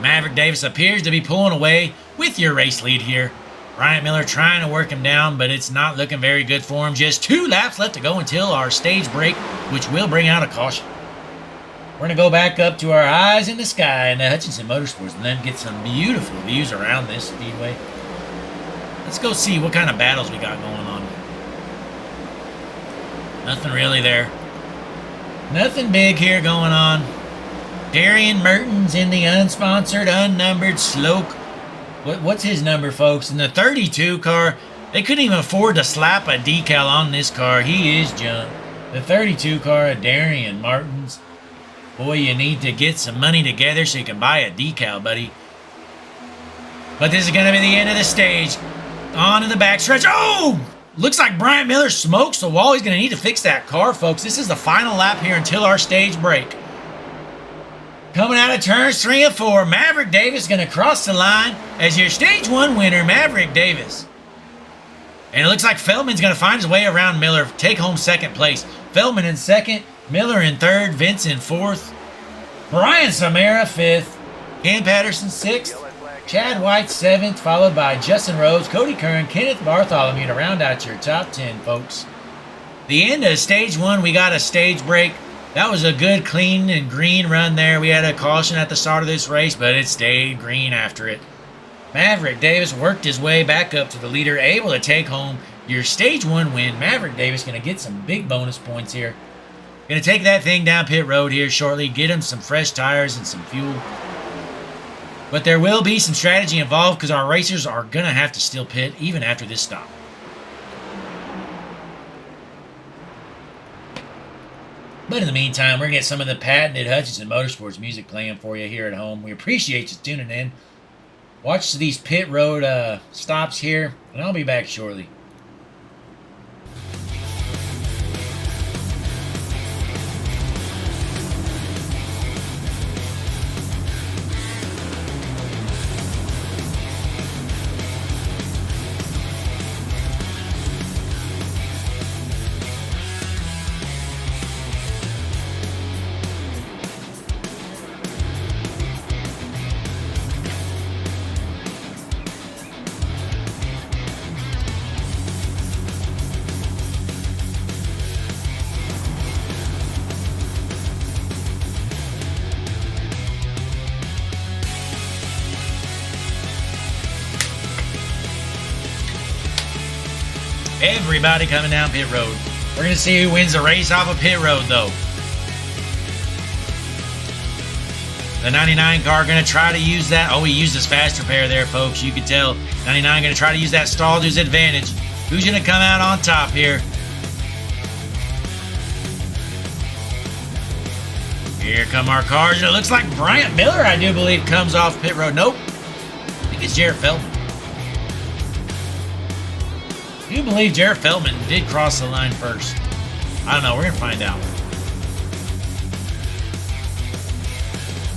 Maverick Davis appears to be pulling away with your race lead here. Bryant Miller trying to work him down, but it's not looking very good for him. Just 2 laps left to go until our stage break, which will bring out a caution. We're going to go back up to our eyes in the sky in the Hutchinson Motorsports and then get some beautiful views around this speedway. Let's go see what kind of battles we got going on. Nothing really there. Nothing big here going on. Darian Mertens in the unsponsored, unnumbered slow. What's his number, folks? In the 32 car, they couldn't even afford to slap a decal on this car. He is junk. The 32 car of Darian Martins. Boy, you need to get some money together so you can buy a decal, buddy. But this is going to be the end of the stage. On to the backstretch. Oh! Looks like Bryant Miller smokes the wall. He's going to need to fix that car, folks. This is the final lap here until our stage break. Coming out of turns 3 and 4, Maverick Davis going to cross the line as your stage 1 winner, Maverick Davis. And it looks like Feldman's going to find his way around Miller, take home second place. Feldman in second, Miller in third, Vince in fourth, Brian Samara fifth, Cam Patterson sixth, Chad White seventh, followed by Justin Rhodes, Cody Kern, Kenneth Bartholomew to round out your top 10, folks. The end of stage 1, we got a stage break. That was a good, clean, and green run there. We had a caution at the start of this race, but it stayed green after it. Maverick Davis worked his way back up to the leader, able to take home your stage 1 win. Maverick Davis going to get some big bonus points here. Going to take that thing down pit road here shortly, get him some fresh tires and some fuel. But there will be some strategy involved because our racers are going to have to still pit even after this stop. But in the meantime, we're going to get some of the patented Hutchinson Motorsports music playing for you here at home. We appreciate you tuning in. Watch these pit road stops here, and I'll be back shortly. Everybody coming down pit road. We're going to see who wins the race off of pit road, though. The 99 car going to try to use that. Oh, he used his fast repair there, folks. You can tell 99 going to try to use that stall to his advantage. Who's going to come out on top here? Here come our cars. It looks like Bryant Miller, I do believe, comes off pit road. Nope. I think it's Jared Feldman. I do believe Jared Feldman did cross the line first. I don't know. We're going to find out.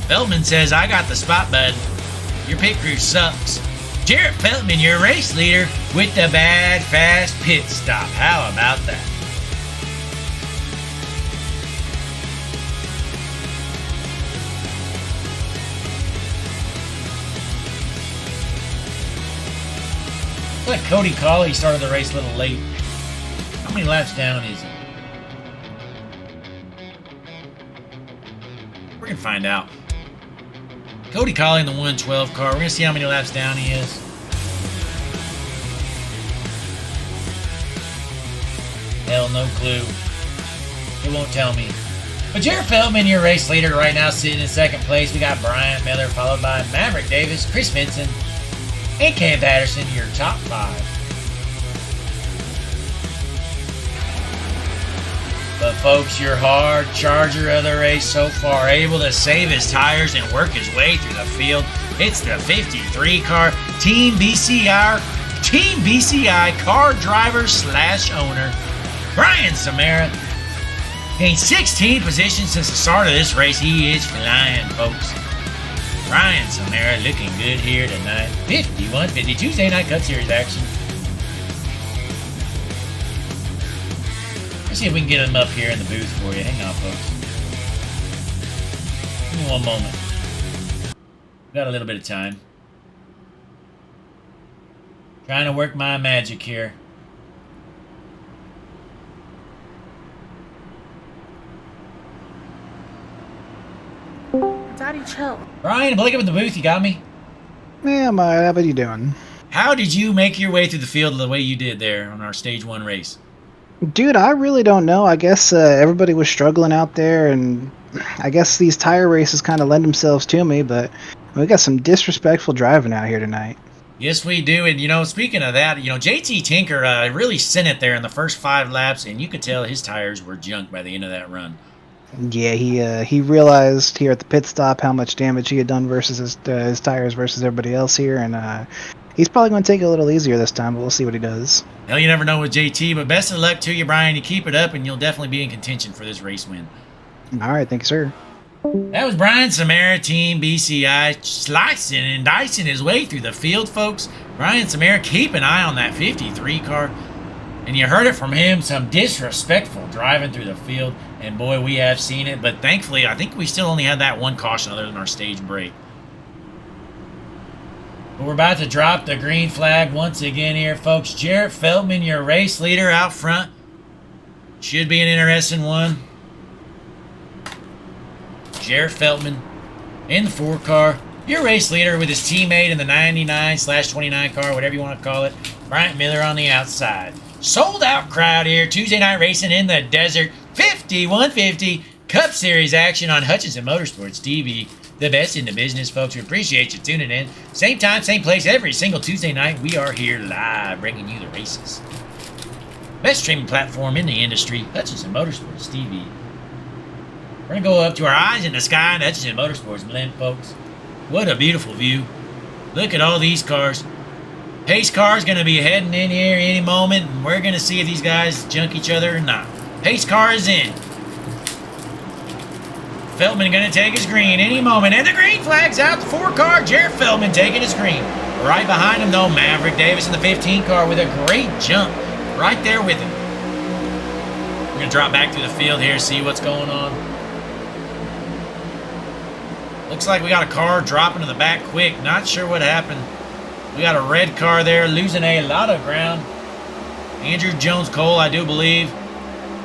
Feldman says, I got the spot, bud. Your pit crew sucks. Jared Feldman, your race leader, with the bad, fast pit stop. How about that? Like Cody Colley started the race a little late. How many laps down is he? We're going to find out. Cody Colley in the 112 car. We're going to see how many laps down he is. Hell, no clue. It won't tell me. But Jared Feldman, your race leader right now, sitting in second place. We got Bryant Miller, followed by Maverick Davis, Chris Vinson, and Cam Patterson, your top 5. But folks, your hard charger of the race so far, able to save his tires and work his way through the field. It's the 53 car Team BCI car driver / owner, Brian Samara. Gained 16 positions since the start of this race. He is flying, folks. Brian Samara looking good here tonight. 51-50 Tuesday Night Cup Series action. Let's see if we can get him up here in the booth for you. Hang on, folks. Give me one moment. Got a little bit of time. Trying to work my magic here. Daddy, chill. Brian, blink up in the booth. You got me? Yeah, Maya, how are you doing? How did you make your way through the field the way you did there on our Stage 1 race? Dude, I really don't know. I guess everybody was struggling out there, and I guess these tire races kind of lend themselves to me, but we got some disrespectful driving out here tonight. Yes, we do. And, speaking of that, JT Tinker really sent it there in the first 5 laps, and you could tell his tires were junk by the end of that run. Yeah, he realized here at the pit stop how much damage he had done versus his tires versus everybody else here, and he's probably going to take it a little easier this time, but we'll see what he does. Hell, you never know with JT, but best of luck to you, Brian. You keep it up, and you'll definitely be in contention for this race win. All right, thank you, sir. That was Brian Samara, Team BCI, slicing and dicing his way through the field, folks. Brian Samara, keep an eye on that 53 car. And you heard it from him, some disrespectful driving through the field. And boy, we have seen it. But thankfully, I think we still only had that one caution other than our stage break. But we're about to drop the green flag once again here, folks. Jarrett Feldman, your race leader out front. Should be an interesting one. Jarrett Feldman in the 4 car. Your race leader with his teammate in the 99/29 car, whatever you want to call it. Bryant Miller on the outside. Sold out crowd here. Tuesday night racing in the desert. 5150 Cup Series action on Hutchinson Motorsports TV. The best in the business, folks. We appreciate you tuning in. Same time, same place, every single Tuesday night. We are here live, bringing you the races. Best streaming platform in the industry, Hutchinson Motorsports TV. We're going to go up to our eyes in the sky in the Hutchinson Motorsports blimp, folks. What a beautiful view. Look at all these cars. Pace car is going to be heading in here any moment, and we're going to see if these guys junk each other or not. Pace car is in. Feldman going to take his green any moment, and the green flag's out. The 4 car, Jarrett Feldman taking his green. Right behind him, though, Maverick Davis in the 15 car with a great jump right there with him. We're going to drop back through the field here, see what's going on. Looks like we got a car dropping to the back quick. Not sure what happened. We got a red car there losing a lot of ground. Andrew Jones-Cole, I do believe,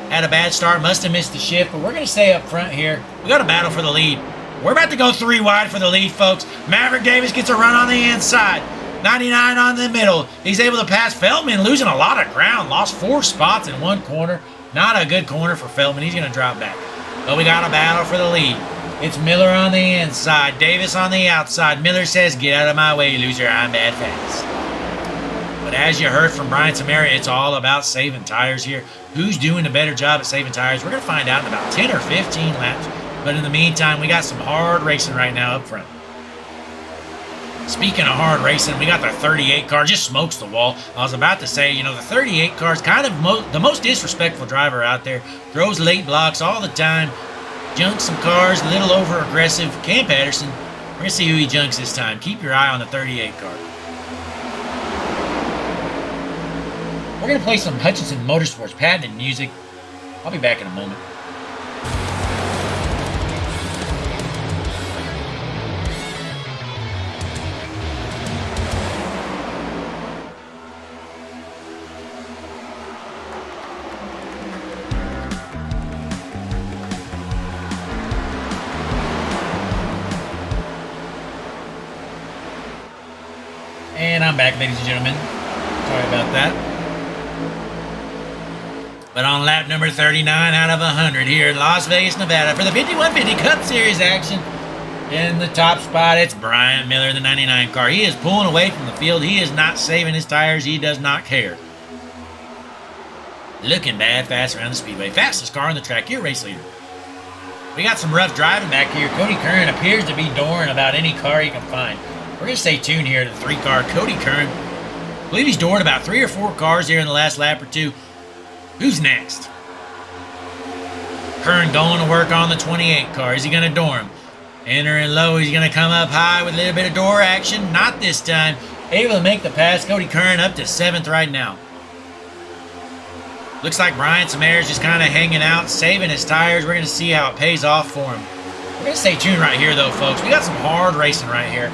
had a bad start. Must have missed the shift, but we're going to stay up front here. We got a battle for the lead. We're about to go 3 wide for the lead, folks. Maverick Davis gets a run on the inside. 99 on the middle. He's able to pass Feldman, losing a lot of ground. Lost 4 spots in 1 corner. Not a good corner for Feldman. He's going to drop back. But we got a battle for the lead. It's Miller on the inside, Davis on the outside. Miller says, "Get out of my way, loser, I'm bad fast." But as you heard from Brian Samara, it's all about saving tires here. Who's doing a better job at saving tires? We're going to find out in about 10 or 15 laps. But in the meantime, we got some hard racing right now up front. Speaking of hard racing, we got the 38 car, just smokes the wall. I was about to say, the 38 car is kind of the most disrespectful driver out there. Throws late blocks all the time. Junks some cars, a little over aggressive. Cam Patterson, we're going to see who he junks this time. Keep your eye on the 38 car. We're going to play some Hutchinson Motorsports patented music. I'll be back in a moment. And I'm back, ladies and gentlemen. Sorry about that. But on lap number 39 out of 100 here in Las Vegas, Nevada for the 5150 Cup Series action. In the top spot, it's Brian Miller, the 99 car. He is pulling away from the field. He is not saving his tires. He does not care. Looking bad fast around the speedway. Fastest car on the track. Your race leader. We got some rough driving back here. Cody Kern appears to be dooring about any car he can find. We're going to stay tuned here to the 3 car. Cody Kern. I believe he's doored about 3 or 4 cars here in the last lap or 2. Who's next? Kern going to work on the 28 car. Is he going to door him? Entering low. He's going to come up high with a little bit of door action. Not this time. Able to make the pass. Cody Kern up to 7th right now. Looks like Brian Samara's just kind of hanging out, saving his tires. We're going to see how it pays off for him. We're going to stay tuned right here, though, folks. We got some hard racing right here.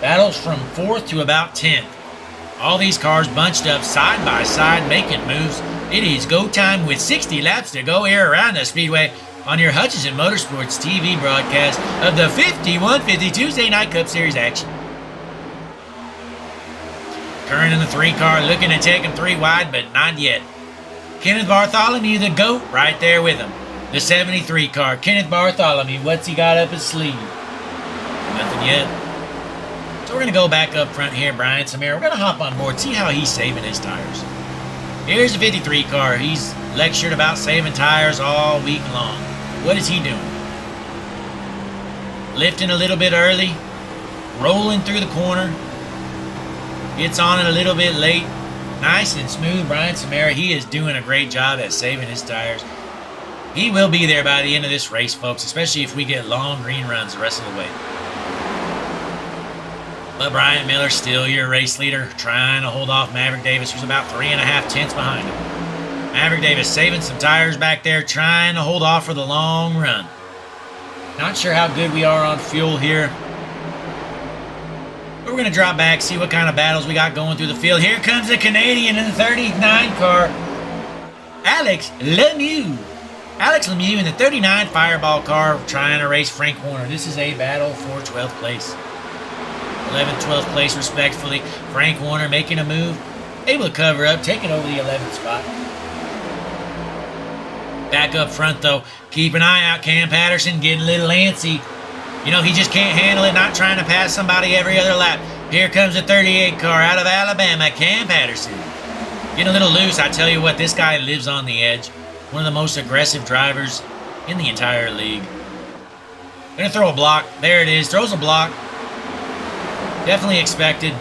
Battles from 4th to about 10th. All these cars bunched up side by side, making moves. It is go time with 60 laps to go here around the speedway on your Hutchinson Motorsports TV broadcast of the 5150 Tuesday Night Cup Series action. Kern in the 3 car, looking to take him 3 wide, but not yet. Kenneth Bartholomew, the GOAT, right there with him. The 73 car, Kenneth Bartholomew, what's he got up his sleeve? Nothing yet. So we're going to go back up front here, Brian Samir. We're going to hop on board, see how he's saving his tires. Here's the 53 car. He's lectured about saving tires all week long. What is he doing? Lifting a little bit early, rolling through the corner, gets on it a little bit late. Nice and smooth, Brian Samara. He is doing a great job at saving his tires. He will be there by the end of this race, folks, especially if we get long green runs the rest of the way. But Bryant Miller, still your race leader, trying to hold off Maverick Davis, who's about 3.5 tenths behind him. Maverick Davis saving some tires back there, trying to hold off for the long run. Not sure how good we are on fuel here. But we're going to drop back, see what kind of battles we got going through the field. Here comes the Canadian in the 39 car, Alex Lemieux. Alex Lemieux in the 39 Fireball car trying to race Frank Warner. This is a battle for 12th place. 11th, 12th place respectfully. Frank Warner making a move. Able to cover up, taking over the 11th spot. Back up front though. Keep an eye out. Cam Patterson getting a little antsy. You know, he just can't handle it, not trying to pass somebody every other lap. Here comes the 38 car out of Alabama, Cam Patterson. Getting a little loose. I tell you what, this guy lives on the edge. One of the most aggressive drivers in the entire league. Gonna throw a block. There it is. Throws a block. Definitely expected.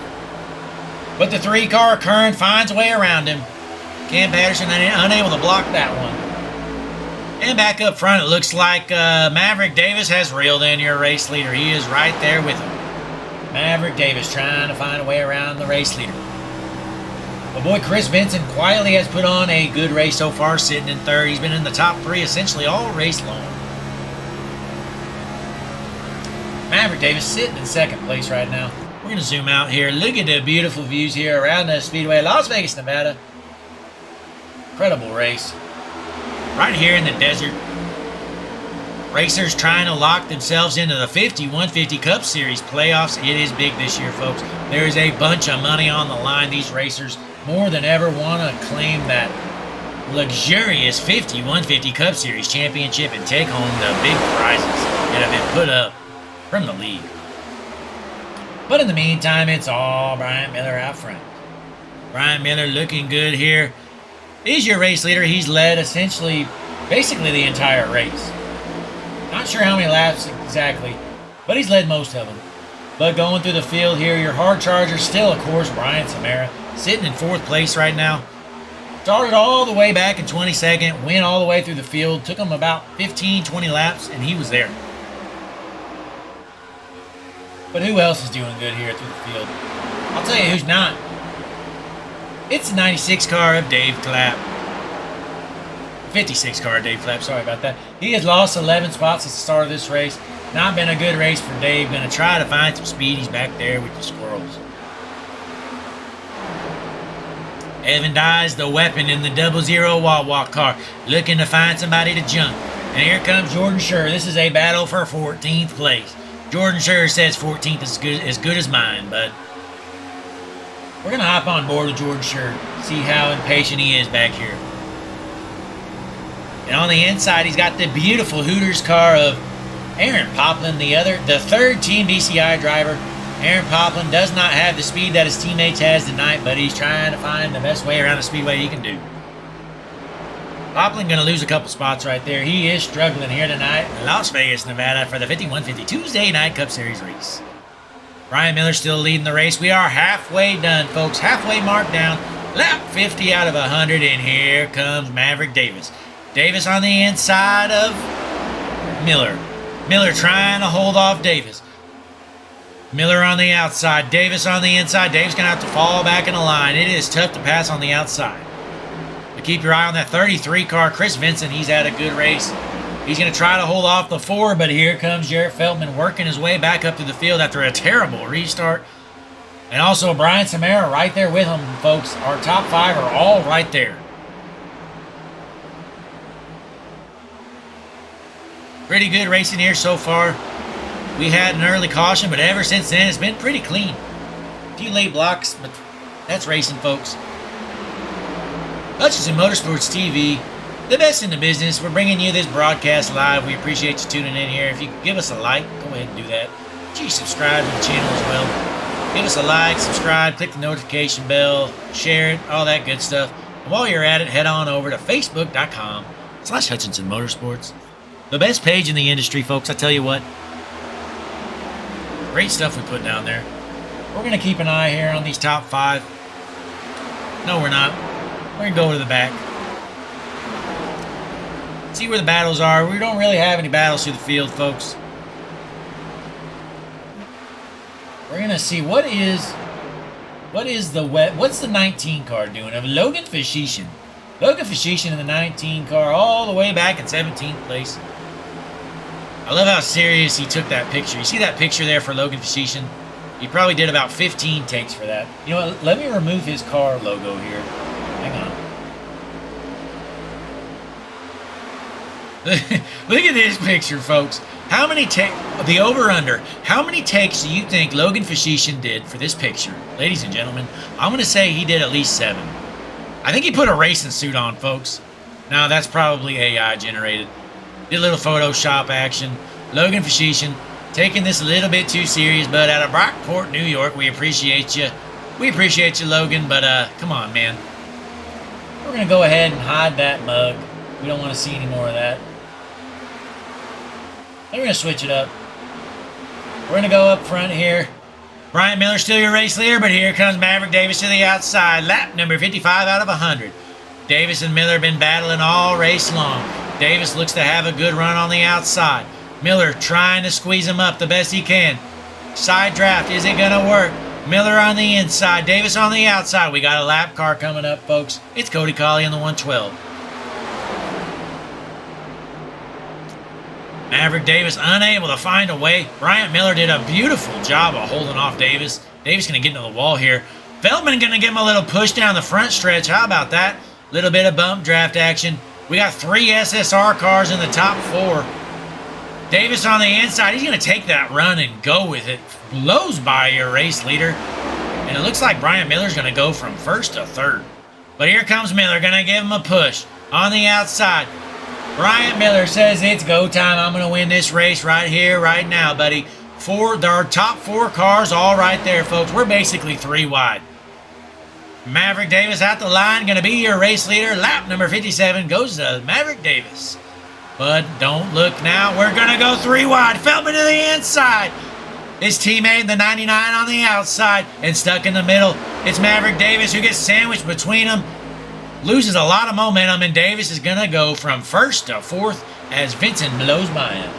But the 3-car Kern finds a way around him. Cam Patterson unable to block that one. And back up front, it looks like Maverick Davis has reeled in your race leader. He is right there with him. Maverick Davis trying to find a way around the race leader. But boy, Chris Vincent quietly has put on a good race so far, sitting in third. He's been in the top 3 essentially all race long. Maverick Davis sitting in second place right now. We're going to zoom out here. Look at the beautiful views here around the Speedway, Las Vegas, Nevada. Incredible race. Right here in the desert. Racers trying to lock themselves into the 5150 Cup Series playoffs. It is big this year, folks. There is a bunch of money on the line. These racers more than ever want to claim that luxurious 5150 Cup Series championship and take home the big prizes that have been put up from the league. But in the meantime, it's all Bryant Miller out front. Bryant Miller looking good here. He's your race leader. He's led essentially, basically the entire race. Not sure how many laps exactly, but he's led most of them. But going through the field here, your hard charger still, of course, Brian Samara, sitting in 4th place right now. Started all the way back in 22nd, went all the way through the field, took him about 15, 20 laps, and he was there. But who else is doing good here through the field? I'll tell you who's not. It's the 96 car of Dave Clapp. 56 car of Dave Clapp, sorry about that. He has lost 11 spots since the start of this race. Not been a good race for Dave. Going to try to find some speed. He's back there with the squirrels. Evan Dyes, the weapon in the 00 Wawa car, looking to find somebody to jump. And here comes Jordan Schur. This is a battle for 14th place. Jordan Schur says 14th is as good as mine, but we're going to hop on board with Jordan Schur, see how impatient he is back here. And on the inside, he's got the beautiful Hooters car of Aaron Poplin, the third Team DCI driver. Aaron Poplin does not have the speed that his teammates has tonight, but he's trying to find the best way around the speedway he can do. Poplin going to lose a couple spots right there. He is struggling here tonight in Las Vegas, Nevada for the 5150 Tuesday Night Cup Series race. Brian Miller still leading the race. We are halfway done, folks. Halfway mark down. Lap 50 out of 100, and here comes Maverick Davis. Davis on the inside of Miller. Miller trying to hold off Davis. Miller on the outside. Davis on the inside. Davis going to have to fall back in the line. It is tough to pass on the outside. But keep your eye on that 33 car. Chris Vincent, he's had a good race. He's going to try to hold off the 4, but here comes Jarrett Feldman working his way back up to the field after a terrible restart. And also Brian Samara right there with him, folks. Our top 5 are all right there. Pretty good racing here so far. We had an early caution, but ever since then, it's been pretty clean. A few late blocks, but that's racing, folks. Hutchinson Motorsports TV, the best in the business. We're bringing you this broadcast live. We appreciate you tuning in here. If you could give us a like, go ahead and do that. Please subscribe to the channel as well. Give us a like, subscribe, click the notification bell, share it, all that good stuff. And while you're at it, head on over to facebook.com/Hutchinson Motorsports. The best page in the industry, folks, I tell you what. Great stuff we put down there. We're going to keep an eye here on these top 5. No, we're not. We're going to go to the back. See where the battles are. We don't really have any battles through the field, folks. We're going to see what's the 19 car doing of Logan Hutchinson. Logan Hutchinson in the 19 car all the way back in 17th place. I love how serious he took that picture. You see that picture there for Logan Hutchinson? He probably did about 15 takes for that. You know what? Let me remove his car logo here. Hang on. Look at this picture, folks. How many the over-under, how many takes do you think Logan Hutchinson did for this picture? Ladies and gentlemen, I'm going to say he did at least 7. I think he put a racing suit on, folks. Now, that's probably AI generated. Did a little Photoshop action. Logan Hutchinson taking this a little bit too serious, but out of Brockport, New York, we appreciate you. We appreciate you, Logan, but come on, man. We're going to go ahead and hide that mug. We don't want to see any more of that. We're going to switch it up. We're going to go up front here. Brian Miller still your race leader, but here comes Maverick Davis to the outside. Lap number 55 out of 100. Davis and Miller have been battling all race long. Davis looks to have a good run on the outside. Miller trying to squeeze him up the best he can. Side draft, is it going to work? Miller on the inside, Davis on the outside. We got a lap car coming up, folks. It's Cody Colley in the 112. Maverick Davis unable to find a way. Bryant Miller did a beautiful job of holding off Davis. Davis going to get into the wall here. Feldman going to give him a little push down the front stretch. How about that? Little bit of bump draft action. We got 3 SSR cars in the top 4. Davis on the inside. He's going to take that run and go with it. Blows by your race leader. And it looks like Brian Miller's going to go from 1st to 3rd. But here comes Miller. Going to give him a push on the outside. Brian Miller says it's go time. I'm going to win this race right here, right now, buddy. Our top 4 cars all right there, folks. We're basically 3 wide. Maverick Davis at the line. Going to be your race leader. Lap number 57 goes to Maverick Davis. But don't look now. We're going to go 3 wide. Feldman to the inside. His teammate, the 99 on the outside. And stuck in the middle. It's Maverick Davis who gets sandwiched between them. Loses a lot of momentum, and Davis is going to go from 1st to 4th as Vincent blows by him.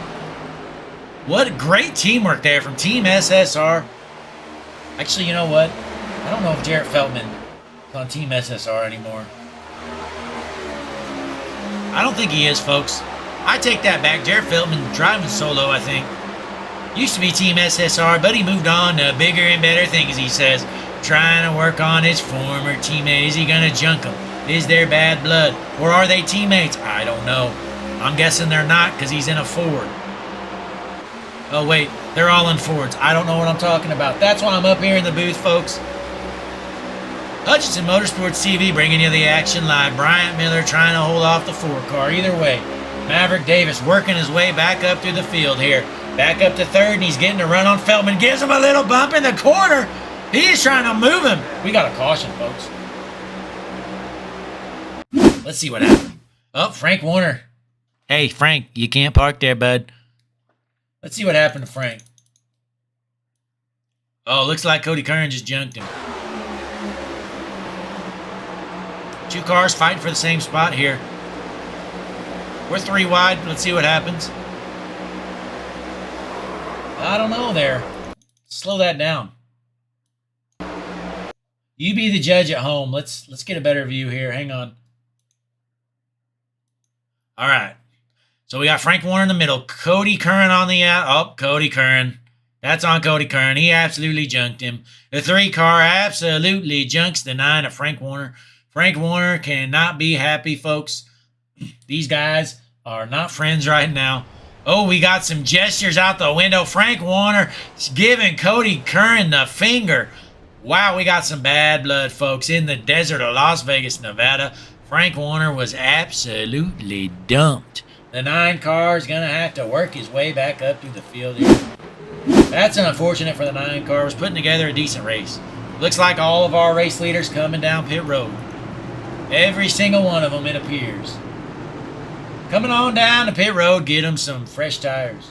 What great teamwork there from Team SSR. Actually, you know what? I don't know if Jarrett Feldman is on Team SSR anymore. I don't think he is, folks. I take that back. Jarrett Feldman driving solo, I think. Used to be Team SSR, but he moved on to bigger and better things, he says. Trying to work on his former teammate. Is he going to junk him? Is there bad blood? Or are they teammates? I don't know. I'm guessing they're not because he's in a Ford. Oh, wait. They're all in Fords. I don't know what I'm talking about. That's why I'm up here in the booth, folks. Hutchinson Motorsports TV bringing you the action live. Bryant Miller trying to hold off the 4 car. Either way, Maverick Davis working his way back up through the field here. Back up to 3rd, and he's getting a run on Feldman. Gives him a little bump in the corner. He is trying to move him. We got a caution, folks. Let's see what happened. Oh, Frank Warner. Hey, Frank, you can't park there, bud. Let's see what happened to Frank. Oh, looks like Cody Kern just junked him. 2 cars fighting for the same spot here. We're 3 wide. Let's see what happens. I don't know there. Slow that down. You be the judge at home. Let's get a better view here. Hang on. All right. So we got Frank Warner in the middle. Cody Kern on the out. Oh, Cody Kern. That's on Cody Kern. He absolutely junked him. The 3 car absolutely junks the 9 of Frank Warner. Frank Warner cannot be happy, folks. These guys are not friends right now. Oh, we got some gestures out the window. Frank Warner is giving Cody Kern the finger. Wow, we got some bad blood, folks, in the desert of Las Vegas, Nevada. Frank Warner was absolutely dumped. The 9 car is going to have to work his way back up to the field here. That's unfortunate for the 9 car. Was putting together a decent race. Looks like all of our race leaders coming down pit road. Every single one of them, it appears. Coming on down the pit road, get them some fresh tires.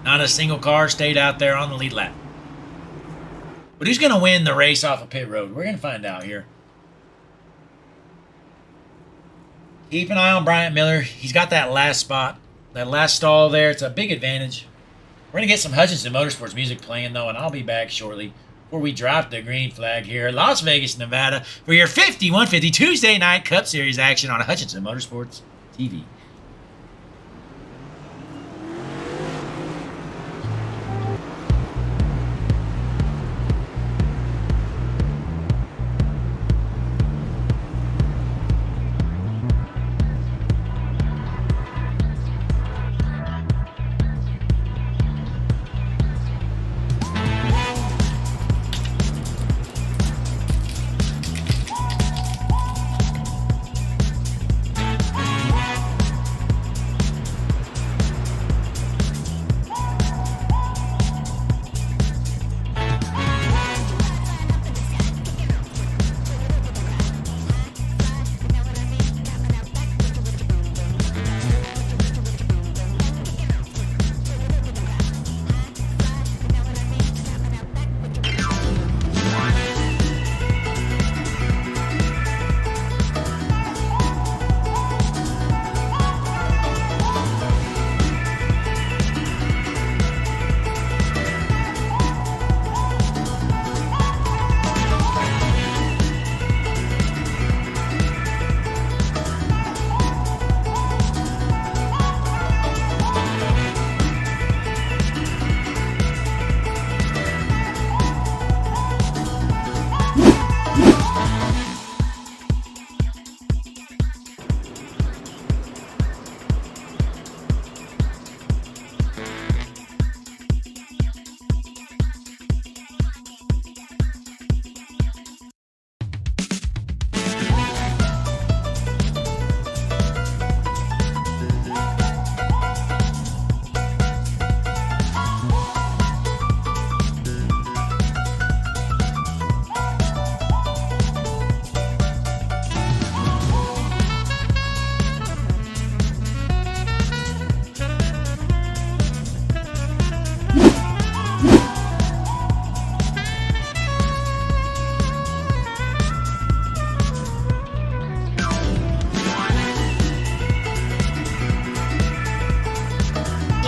Not a single car stayed out there on the lead lap. But who's going to win the race off of pit road? We're going to find out here. Keep an eye on Bryant Miller. He's got that last spot. That last stall there. It's a big advantage. We're going to get some Hutchinson Motorsports music playing, though, and I'll be back shortly before we drop the green flag here in Las Vegas, Nevada, for your 5150 Tuesday night Cup Series action on Hutchinson Motorsports TV.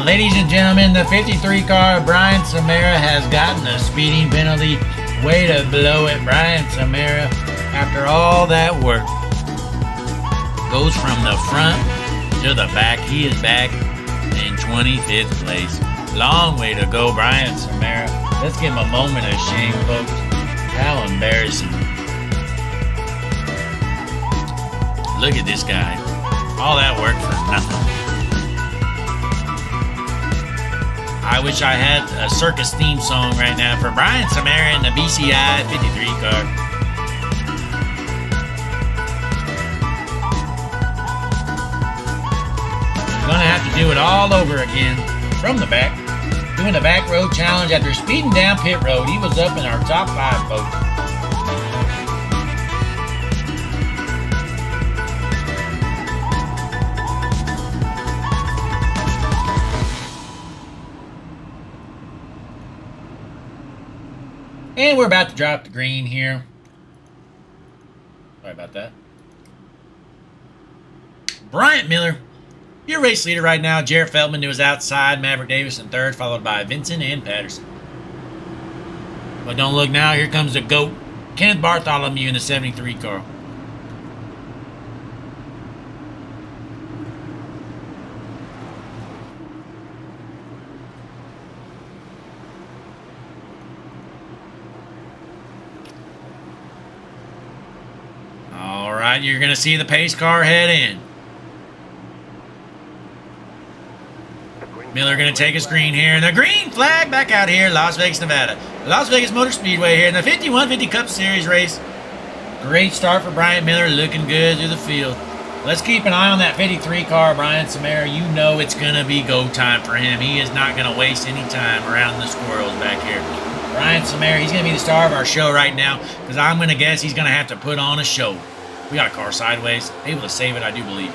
Ladies and gentlemen, the 53 car, Brian Samara, has gotten a speeding penalty. Way to blow it, Brian Samara. After all that work, goes from the front to the back. He is back in 25th place. Long way to go, Brian Samara. Let's give him a moment of shame, folks. How embarrassing. Look at this guy. All that work for nothing. I wish I had a circus theme song right now for Brian Samara and the BCI 53 car. Gonna have to do it all over again from the back. Doing the back road challenge after speeding down pit road. He was up in our top 5, folks. And we're about to drop the green here. Sorry about that. Bryant Miller, your race leader right now. Jarrett Feldman, who was outside. Maverick Davis in 3rd, followed by Vincent and Patterson. But don't look now. Here comes the GOAT, Kenneth Bartholomew in the 73 car. You're going to see the pace car head in. Miller going to take a screen here. And the green flag back out here, Las Vegas, Nevada. Las Vegas Motor Speedway here in the 5150 Cup Series race. Great start for Bryant Miller. Looking good through the field. Let's keep an eye on that 53 car, Brian Samara. You know it's going to be go time for him. He is not going to waste any time around the squirrels back here. Brian Samara, he's going to be the star of our show right now because I'm going to guess he's going to have to put on a show. We got a car sideways. Able to save it, I do believe.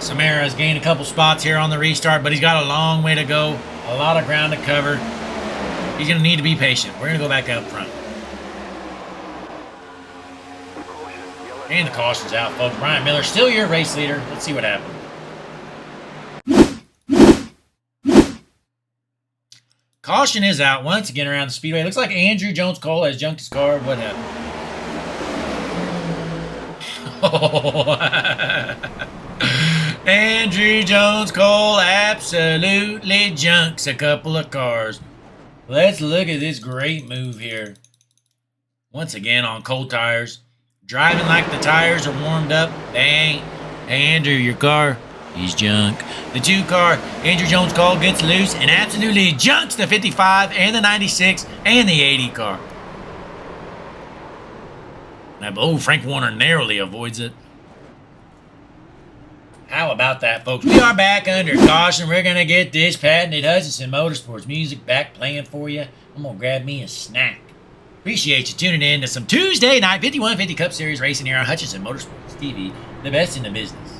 Samara has gained a couple spots here on the restart, but he's got a long way to go. A lot of ground to cover. He's going to need to be patient. We're going to go back up front. And the caution's out, folks. Brian Miller, still your race leader. Let's see what happens. Caution is out once again around the speedway. Looks like Andrew Jones-Cole has junked his car. What happened? Oh. Andrew Jones-Cole absolutely junks a couple of cars. Let's look at this great move here. Once again on cold tires. Driving like the tires are warmed up. Dang. Hey, Andrew, your car, he's junk. The 2 car, Andrew Jones-Cole gets loose and absolutely junks the 55 and the 96 and the 80 car. Now, Frank Warner narrowly avoids it. How about that, folks? We are back under caution. We're going to get this patented Hutchinson Motorsports music back playing for you. I'm going to grab me a snack. Appreciate you tuning in to some Tuesday night 5150 Cup Series racing here on Hutchinson Motorsports TV, the best in the business.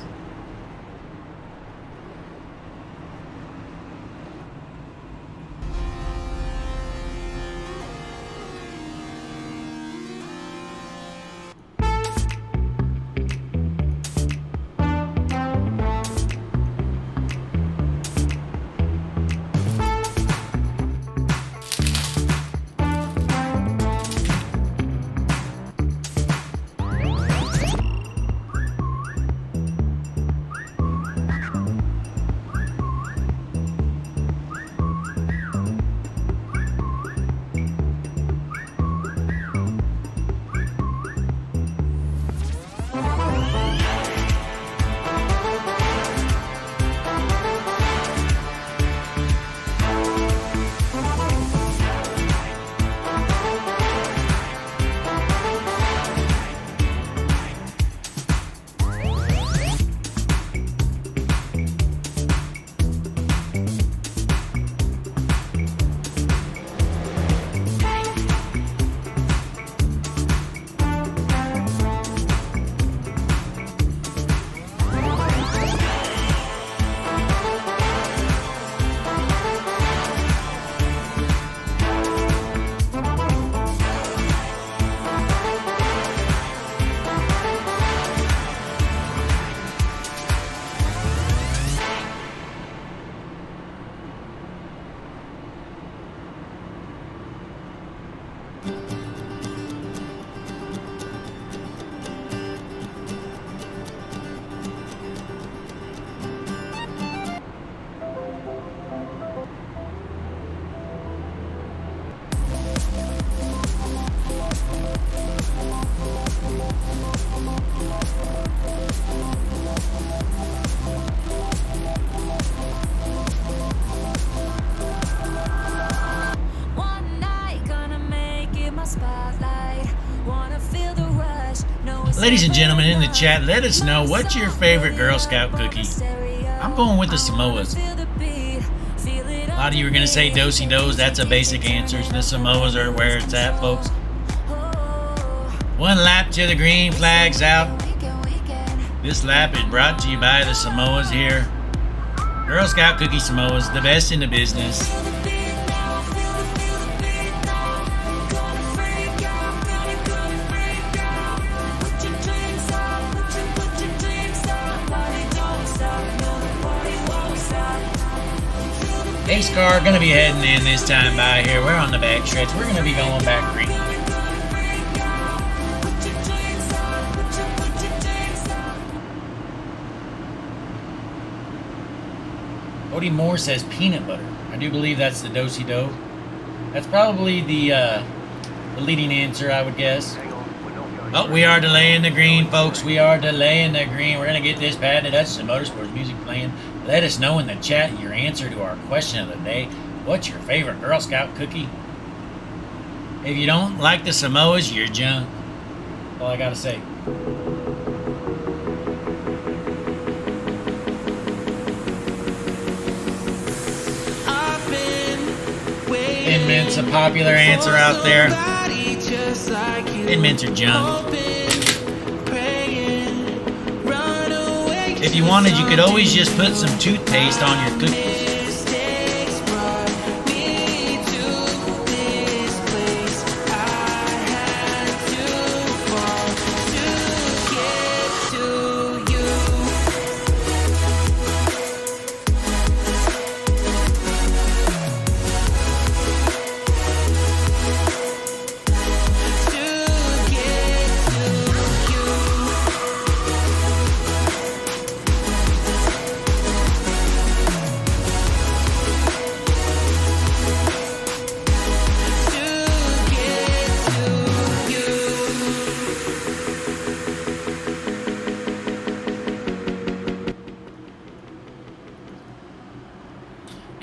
Ladies and gentlemen in the chat, let us know what's your favorite Girl Scout cookie. I'm going with the Samoas. A lot of you are going to say Do-si-dos. That's a basic answer. The Samoas are where it's at, folks. 1 lap to the green flag's out. This lap is brought to you by the Samoas here. Girl Scout cookie Samoas, the best in the business. Ace car going to be heading in this time by here. We're on the back stretch. We're going to be going back green. Cody Moore says peanut butter. I do believe that's the Do-si-do. That's probably the leading answer, I would guess. Oh, we are delaying the green, folks. We are delaying the green. We're going to get this patented Hutchinson Motorsports music playing. Let us know in the chat your answer to our question of the day. What's your favorite Girl Scout cookie? If you don't like the Samoas, you're junk. all I gotta say. Inment's a popular answer out there. Inment's are junk. If you wanted, you could always just put some toothpaste on your cookies.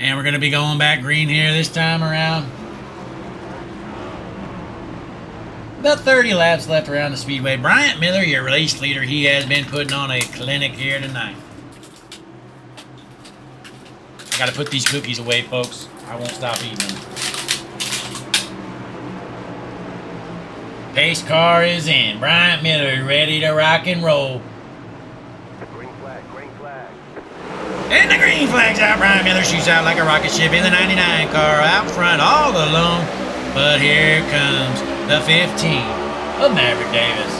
And we're going to be going back green here this time around. About 30 laps left around the speedway. Bryant Miller, your race leader, he has been putting on a clinic here tonight. I got to put these cookies away, folks. I won't stop eating them. Pace car is in. Bryant Miller ready to rock and roll. Green flag, green flag. And the green flag's out. Bryant Miller shoots out like a rocket ship in the 99 car out front all alone. But here comes the 15 of Maverick Davis.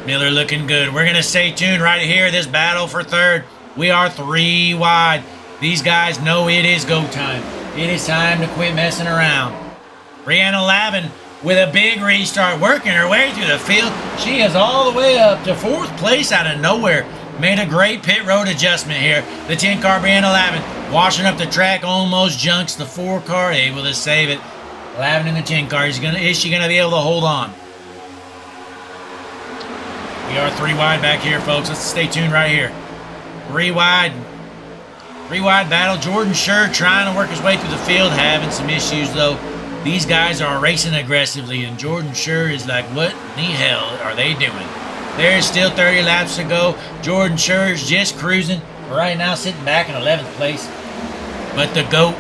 Miller looking good. We're going to stay tuned right here. This battle for third. We are 3 wide. These guys know it is go time. It is time to quit messing around. Brianna Lavin with a big restart, working her way through the field. She is all the way up to 4th place out of nowhere. Made a great pit road adjustment here. The 10 car Brianna Lavin washing up the track, almost junks the 4 car, able to save it. Lavin in the 10 car. Is she gonna be able to hold on? We are 3 wide back here, folks. Let's stay tuned right here. 3 wide. 3 wide battle. Jordan Schur trying to work his way through the field, having some issues though. These guys are racing aggressively, and Jordan Schur is like, what in the hell are they doing? There's still 30 laps to go. Jordan Schur is just cruising. Right now sitting back in 11th place. But the GOAT,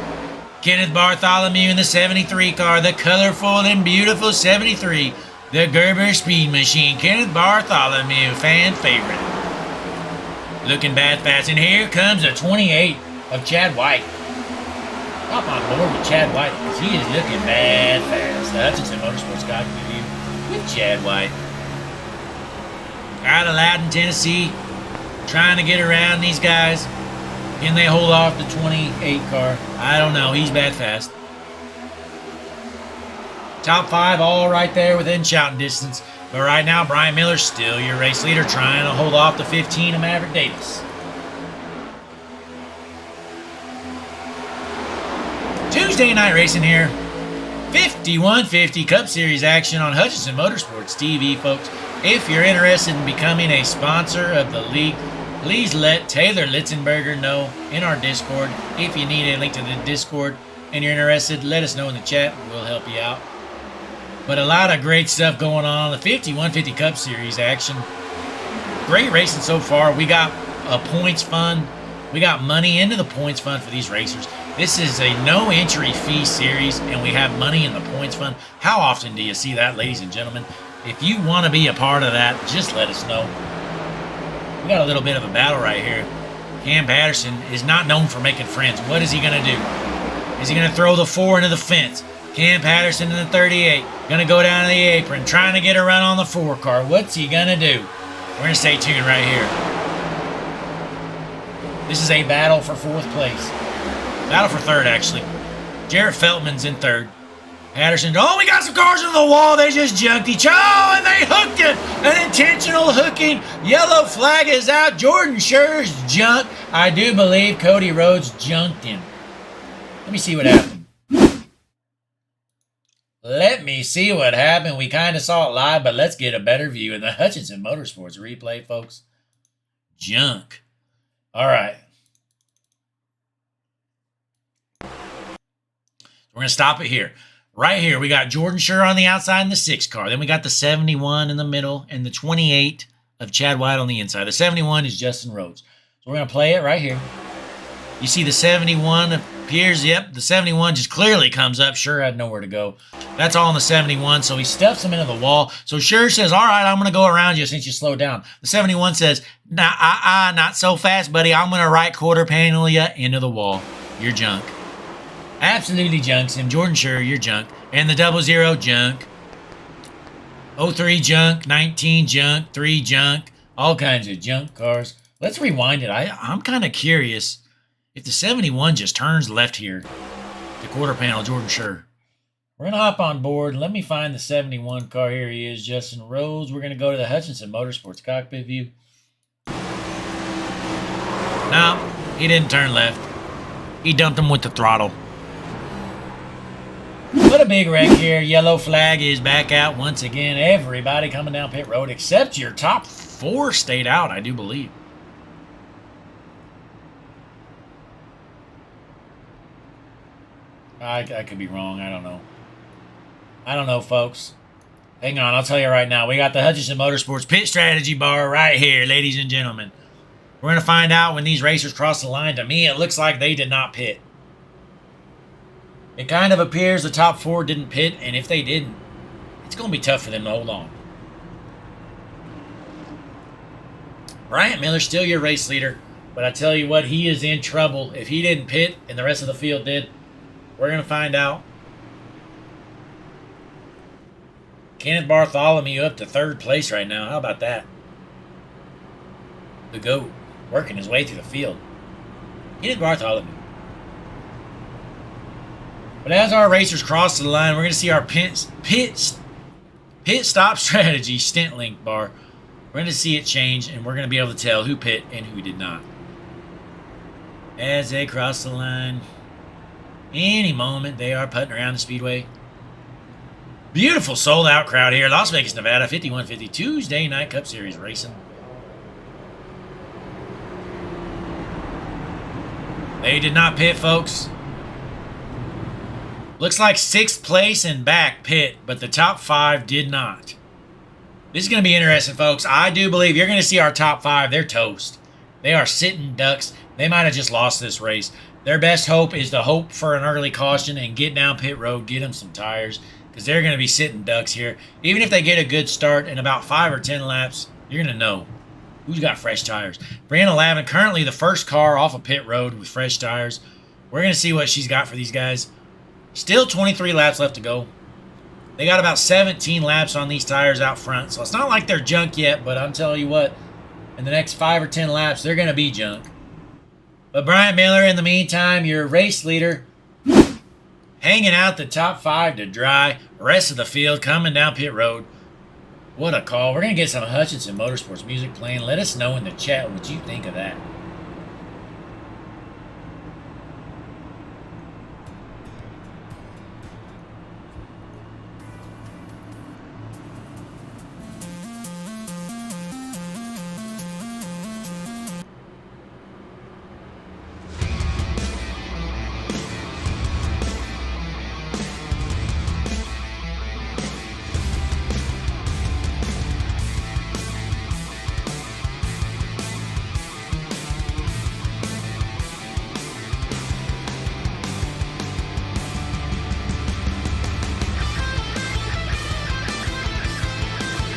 Kenneth Bartholomew in the 73 car, the colorful and beautiful 73, the Gerber Speed Machine, Kenneth Bartholomew, fan favorite. Looking bad fast, and here comes the 28 of Chad White. Hop on board with Chad White, because he is looking bad fast. The Hutchinson Motorsports got to give you with Chad White. Out of Loudon, Tennessee, trying to get around these guys. Can they hold off the 28 car? I don't know. He's bad fast. Top 5 all right there within shouting distance. But right now, Brian Miller still your race leader, trying to hold off the 15 of Maverick Davis. Tuesday night racing here. 5150 Cup Series action on Hutchinson Motorsports TV, folks. If you're interested in becoming a sponsor of the league, please let Taylor Litzenberger know in our Discord. If you need a link to the Discord and you're interested, let us know in the chat. We'll help you out. But a lot of great stuff going on. The 5150 Cup Series action. Great racing so far. We got a points fund. We got money into the points fund for these racers. This is a no entry fee series, and we have money in the points fund. How often do you see that, ladies and gentlemen? If you want to be a part of that, just let us know. We got a little bit of a battle right here. Cam Patterson is not known for making friends. What is he going to do? Is he going to throw the 4 into the fence? Cam Patterson in the 38. Going to go down to the apron, trying to get a run on the 4 car. What's he going to do? We're going to stay tuned right here. This is a battle for 4th place. Battle for 3rd, actually. Jarrett Feltman's in 3rd. Patterson, oh, we got some cars on the wall. They just junked each other. Oh, and they hooked it. An intentional hooking. Yellow flag is out. Jordan Schur's junked. I do believe Cody Rhodes junked him. Let me see what happened. Let me see what happened. We kind of saw it live, but let's get a better view in the Hutchinson Motorsports replay, folks. Junk. All right. We're going to stop it here. Right here, we got Jordan Sure on the outside in the 6 car. Then we got the 71 in the middle and the 28 of Chad White on the inside. The 71 is Justin Rhodes. So we're going to play it right here. You see the 71 appears. Yep, the 71 just clearly comes up. Sure had nowhere to go. That's all in the 71, so he stuffs him into the wall. So Sure says, all right, I'm going to go around you since you slowed down. The 71 says, nah, not so fast, buddy. I'm going to right quarter panel you into the wall. You're junk. Absolutely junks him. Jordan Sure, you're junk. And the 00 junk. 03 junk. 19 junk. 3 junk. All kinds of junk cars. Let's rewind it. I'm kind of curious if the 71 just turns left here to quarter panel Jordan Sure. We're going to hop on board. Let me find the 71 car. Here he is, Justin Rhodes. We're going to go to the Hutchinson Motorsports cockpit view. No, he didn't turn left. He dumped him with the throttle. What a big wreck here. Yellow flag is back out once again. Everybody coming down pit road except your top 4 stayed out, I do believe. I could be wrong. I don't know. I don't know, folks. Hang on. I'll tell you right now. We got the Hutchinson Motorsports pit strategy bar right here, ladies and gentlemen. We're going to find out when these racers cross the line. To me, it looks like they did not pit. It kind of appears the top 4 didn't pit, and if they didn't, it's going to be tough for them to hold on. Bryant Miller's still your race leader, but I tell you what, he is in trouble. If he didn't pit and the rest of the field did, we're going to find out. Kenneth Bartholomew up to 3rd place right now. How about that? The GOAT working his way through the field. Kenneth Bartholomew. But as our racers cross the line, we're going to see our pit stop strategy stint link bar. We're going to see it change, and we're going to be able to tell who pit and who did not. As they cross the line, any moment they are putting around the speedway. Beautiful sold-out crowd here. Las Vegas, Nevada, 5150 Tuesday Night Cup Series racing. They did not pit, folks. Looks like 6th place and back pit, but the top 5 did not. This is going to be interesting, folks. I do believe you're going to see our top 5. They're toast. They are sitting ducks. They might have just lost this race. Their best hope is to hope for an early caution and get down pit road, get them some tires, because they're going to be sitting ducks here. Even if they get a good start in about 5 or 10 laps, you're going to know who's got fresh tires. Brianna Lavin, currently the first car off of pit road with fresh tires. We're going to see what she's got for these guys. Still 23 laps left to go. They got about 17 laps on these tires out front, so it's not like they're junk yet, but I'm telling you what, in the next 5 or 10 laps, they're going to be junk. But Bryant Miller, in the meantime, your race leader, hanging out the top 5 to dry. Rest of the field coming down pit road. What a call. We're going to get some Hutchinson Motorsports music playing. Let us know in the chat what you think of that.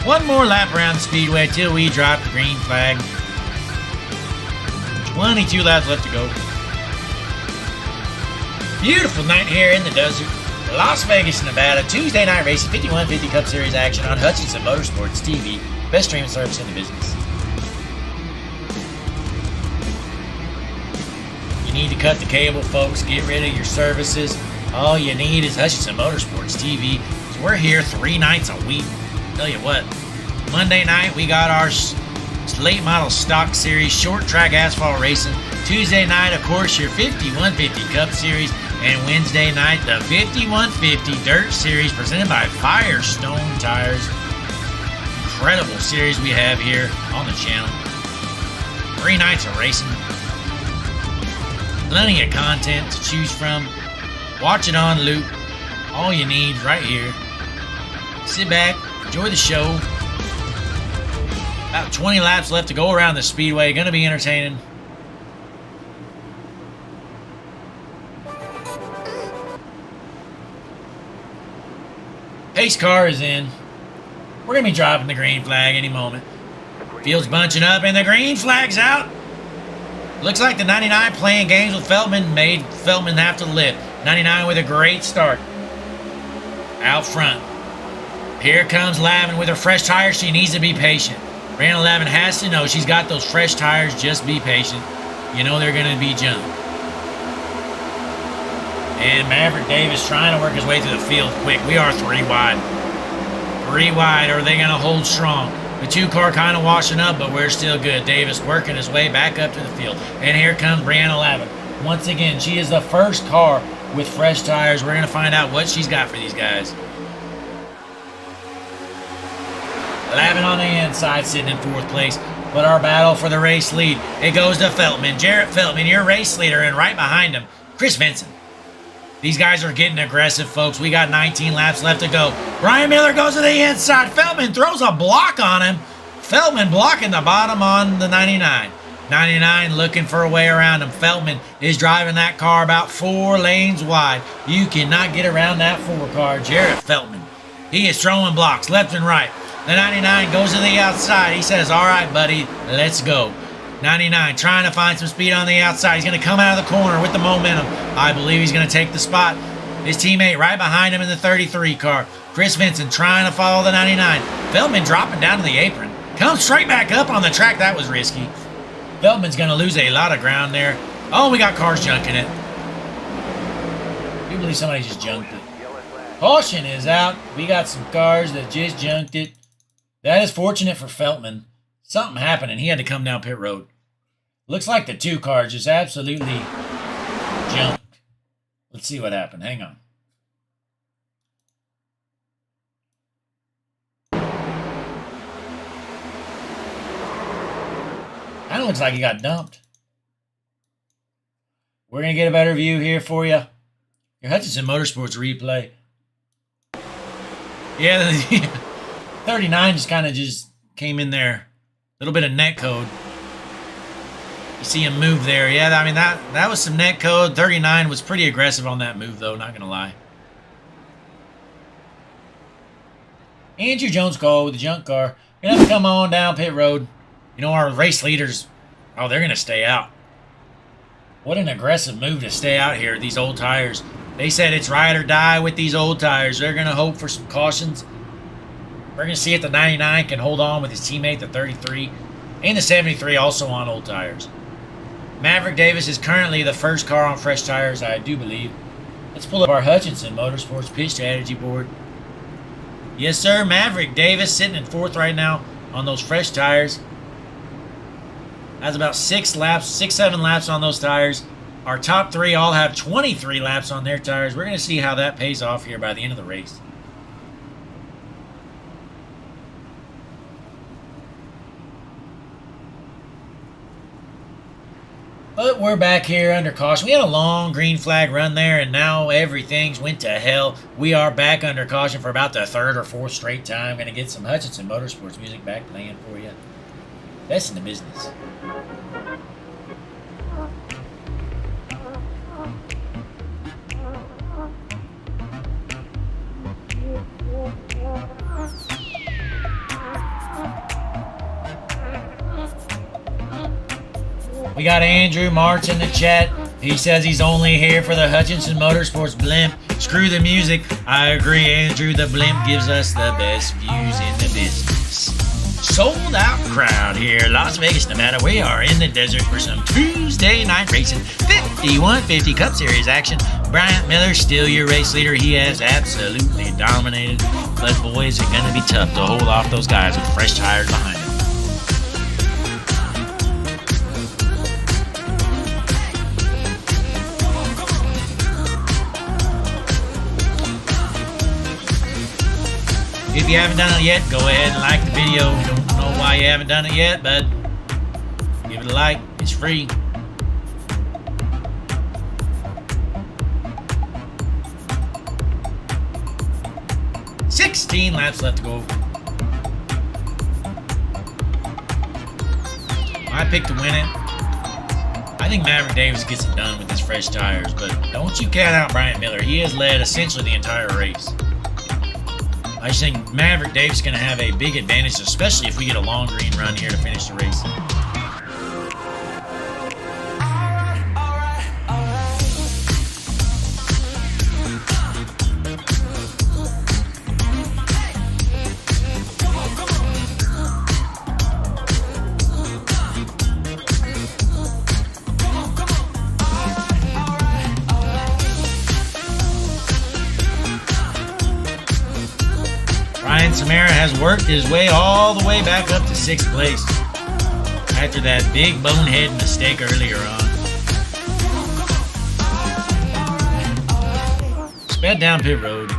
One more lap around the speedway till we drop the green flag. 22 laps left to go. Beautiful night here in the desert. Las Vegas, Nevada. Tuesday night racing, 5150 Cup Series action on Hutchinson Motorsports TV. Best streaming service in the business. You need to cut the cable, folks. Get rid of your services. All you need is Hutchinson Motorsports TV. So we're here 3 nights a week. Tell you what, Monday night we got our late model stock series, short track asphalt racing. Tuesday night, of course, your 5150 Cup Series, and Wednesday night the 5150 Dirt Series presented by Firestone Tires. Incredible series we have here on the channel. 3 nights of racing, plenty of content to choose from. Watch it on loop. All you need right here. Sit back, enjoy the show. About 20 laps left to go around the speedway. Gonna be entertaining. Pace car is in. We're gonna be dropping the green flag any moment. Field's bunching up and the green flag's out. Looks like the 99 playing games with Feldman made Feldman have to lift. 99 with a great start. Out front. Here comes Lavin with her fresh tires. She needs to be patient. Brianna Lavin has to know she's got those fresh tires. Just be patient. You know they're going to be jumped. And Maverick Davis trying to work his way through the field quick. We are 3 wide. 3 wide. Are they going to hold strong? The 2-car kind of washing up, but we're still good. Davis working his way back up to the field. And here comes Brianna Lavin. Once again, she is the first car with fresh tires. We're going to find out what she's got for these guys. Lavin on the inside, sitting in 4th place. But our battle for the race lead, it goes to Feltman. Jarrett Feltman, your race leader, and right behind him, Chris Vincent. These guys are getting aggressive, folks. We got 19 laps left to go. Brian Miller goes to the inside. Feldman throws a block on him. Feldman blocking the bottom on the 99. 99 looking for a way around him. Feldman is driving that car about 4 lanes wide. You cannot get around that 4 car. Jarrett Feldman, he is throwing blocks left and right. The 99 goes to the outside. He says, all right, buddy, let's go. 99 trying to find some speed on the outside. He's going to come out of the corner with the momentum. I believe he's going to take the spot. His teammate right behind him in the 33 car. Chris Vincent trying to follow the 99. Feldman dropping down to the apron. Comes straight back up on the track. That was risky. Feldman's going to lose a lot of ground there. Oh, we got cars junking it. I do believe somebody just junked it. Caution is out. We got some cars that just junked it. That is fortunate for Feldman. Something happened and he had to come down pit road. Looks like the 2 cars just absolutely jumped. Let's see what happened. Hang on. Kind of looks like he got dumped. We're going to get a better view here for you. Your Hutchinson Motorsports replay. Yeah, 39 just came in there. A little bit of net code. You see him move there. Yeah, I mean, that was some net code. 39 was pretty aggressive on that move, though, not going to lie. Andrew Jones call with the junk car. Going to have to come on down pit road. You know, our race leaders, oh, they're going to stay out. What an aggressive move to stay out here, these old tires. They said it's ride or die with these old tires. They're going to hope for some cautions. We're going to see if the 99 can hold on with his teammate, the 33, and the 73 also on old tires. Maverick Davis is currently the first car on fresh tires, I do believe. Let's pull up our Hutchinson Motorsports pitch strategy board. Yes, sir, Maverick Davis sitting in 4th right now on those fresh tires. Has about 7 laps on those tires. Our top 3 all have 23 laps on their tires. We're going to see how that pays off here by the end of the race. But we're back here under caution. We had a long green flag run there, and now everything's went to hell. We are back under caution for about the 3rd or 4th straight time. Going to get some Hutchinson Motorsports music back playing for you. Best in the business. We got Andrew March in the chat. He says he's only here for the Hutchinson Motorsports blimp. Screw the music. I agree, Andrew. The blimp gives us the best views in the business. Sold out crowd here, Las Vegas, Nevada. We are in the desert for some Tuesday night racing. 5150 Cup Series action. Bryant Miller, still your race leader. He has absolutely dominated. But boys, it's going to be tough to hold off those guys with fresh tires behind them. If you haven't done it yet, go ahead and like the video. We don't know why you haven't done it yet, but give it a like. It's free. 16 laps left to go. I picked to win it. I think Maverick Davis gets it done with his fresh tires, but don't you count out Brian Miller. He has led essentially the entire race. I just think Maverick Davis is going to have a big advantage, especially if we get a long green run here to finish the race. Ryan Samara has worked his way all the way back up to 6th place after that big bonehead mistake earlier on. Sped down pit road,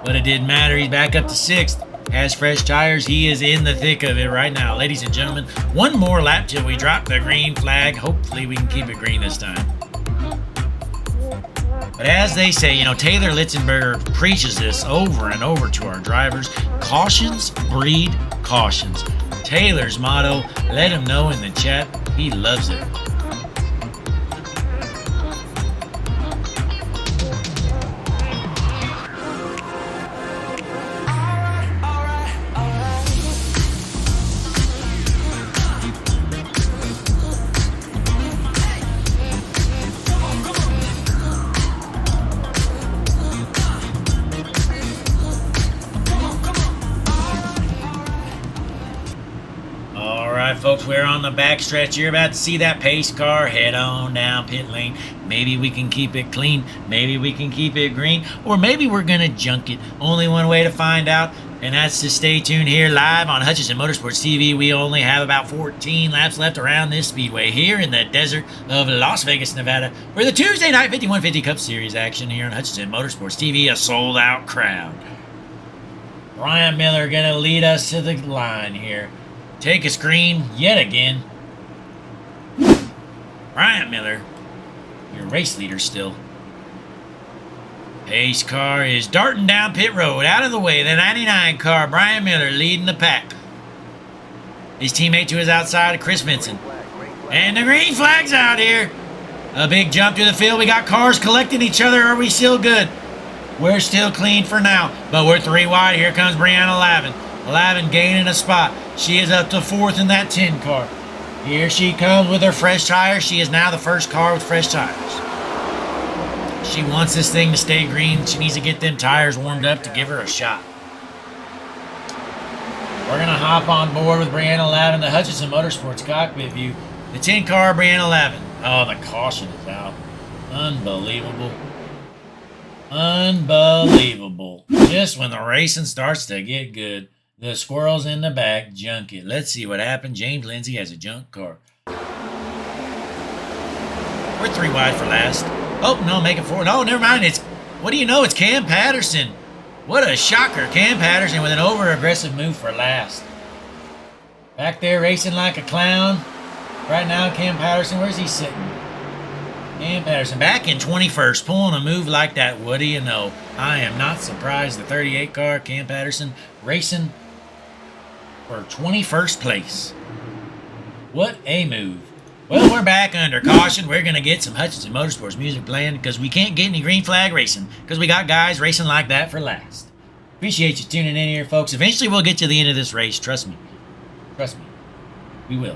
but it didn't matter. He's back up to 6th, has fresh tires. He is in the thick of it right now. Ladies and gentlemen, one more lap till we drop the green flag. Hopefully we can keep it green this time. But as they say, you know, Taylor Litzenberger preaches this over and over to our drivers. Cautions breed cautions. Taylor's motto, let him know in the chat, he loves it. Folks, we're on the backstretch. You're about to see that pace car head on down pit lane. Maybe we can keep it clean. Maybe we can keep it green. Or maybe we're going to junk it. Only one way to find out, and that's to stay tuned here live on Hutchinson Motorsports TV. We only have about 14 laps left around this speedway here in the desert of Las Vegas, Nevada, for the Tuesday night 5150 Cup Series action here on Hutchinson Motorsports TV. A sold-out crowd. Brian Miller going to lead us to the line here. Take a screen yet again. Brian Miller, your race leader still. Pace car is darting down pit road. Out of the way, the 99 car, Brian Miller leading the pack. His teammate to his outside, Chris Vincent. And the green flag's out here. A big jump through the field. We got cars collecting each other. Are we still good? We're still clean for now, but we're 3 wide. Here comes Brianna Lavin. Lavin gaining a spot. She is up to 4th in that 10 car. Here she comes with her fresh tires. She is now the first car with fresh tires. She wants this thing to stay green. She needs to get them tires warmed up to give her a shot. We're going to hop on board with Brianna Lavin, the Hutchinson Motorsports cockpit view. The 10 car, Brianna Lavin. Oh, the caution is out. Unbelievable. Unbelievable. Just when the racing starts to get good. The squirrels in the back junk it. Let's see what happened. James Lindsay has a junk car. We're 3 wide for last. Oh, no, make it 4. No, never mind. It's, what do you know? It's Cam Patterson. What a shocker. Cam Patterson with an over-aggressive move for last. Back there racing like a clown. Right now, Cam Patterson, where's he sitting? Cam Patterson back in 21st, pulling a move like that. What do you know? I am not surprised. The 38 car, Cam Patterson, racing for 21st place. What a move. Well, we're back under caution. We're going to get some Hutchinson Motorsports music playing because we can't get any green flag racing because we got guys racing like that for last. Appreciate you tuning in here, folks. Eventually, we'll get to the end of this race. Trust me. Trust me. We will.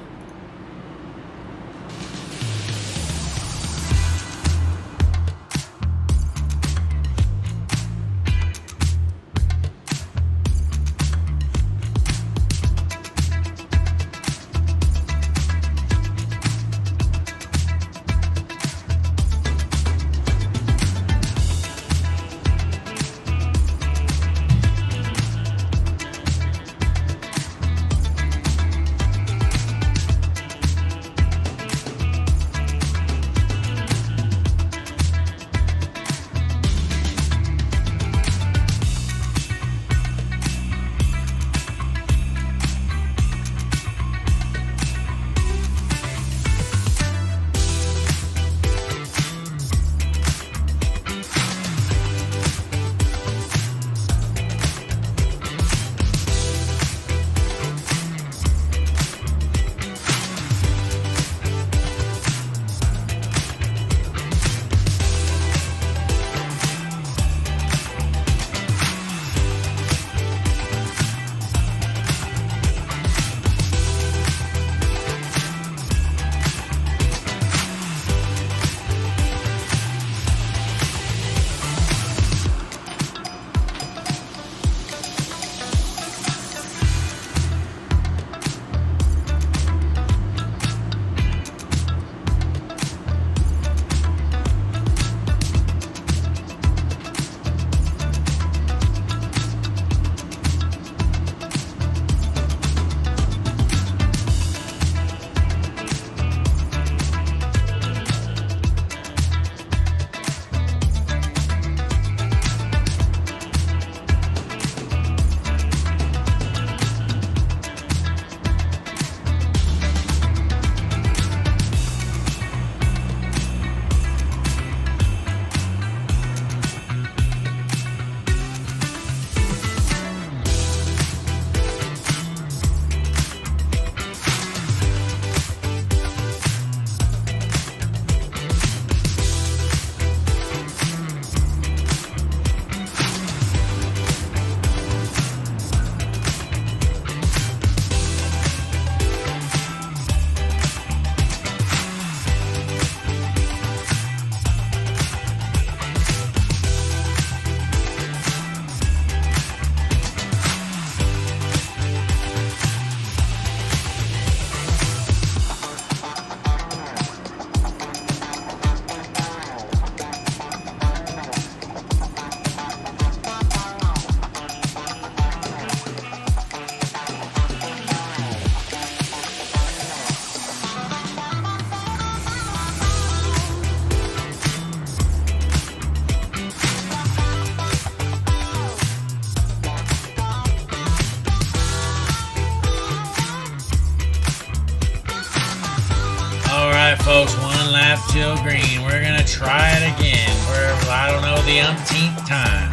folks, 1 lap till green. We're gonna try it again for, I don't know, the umpteenth time.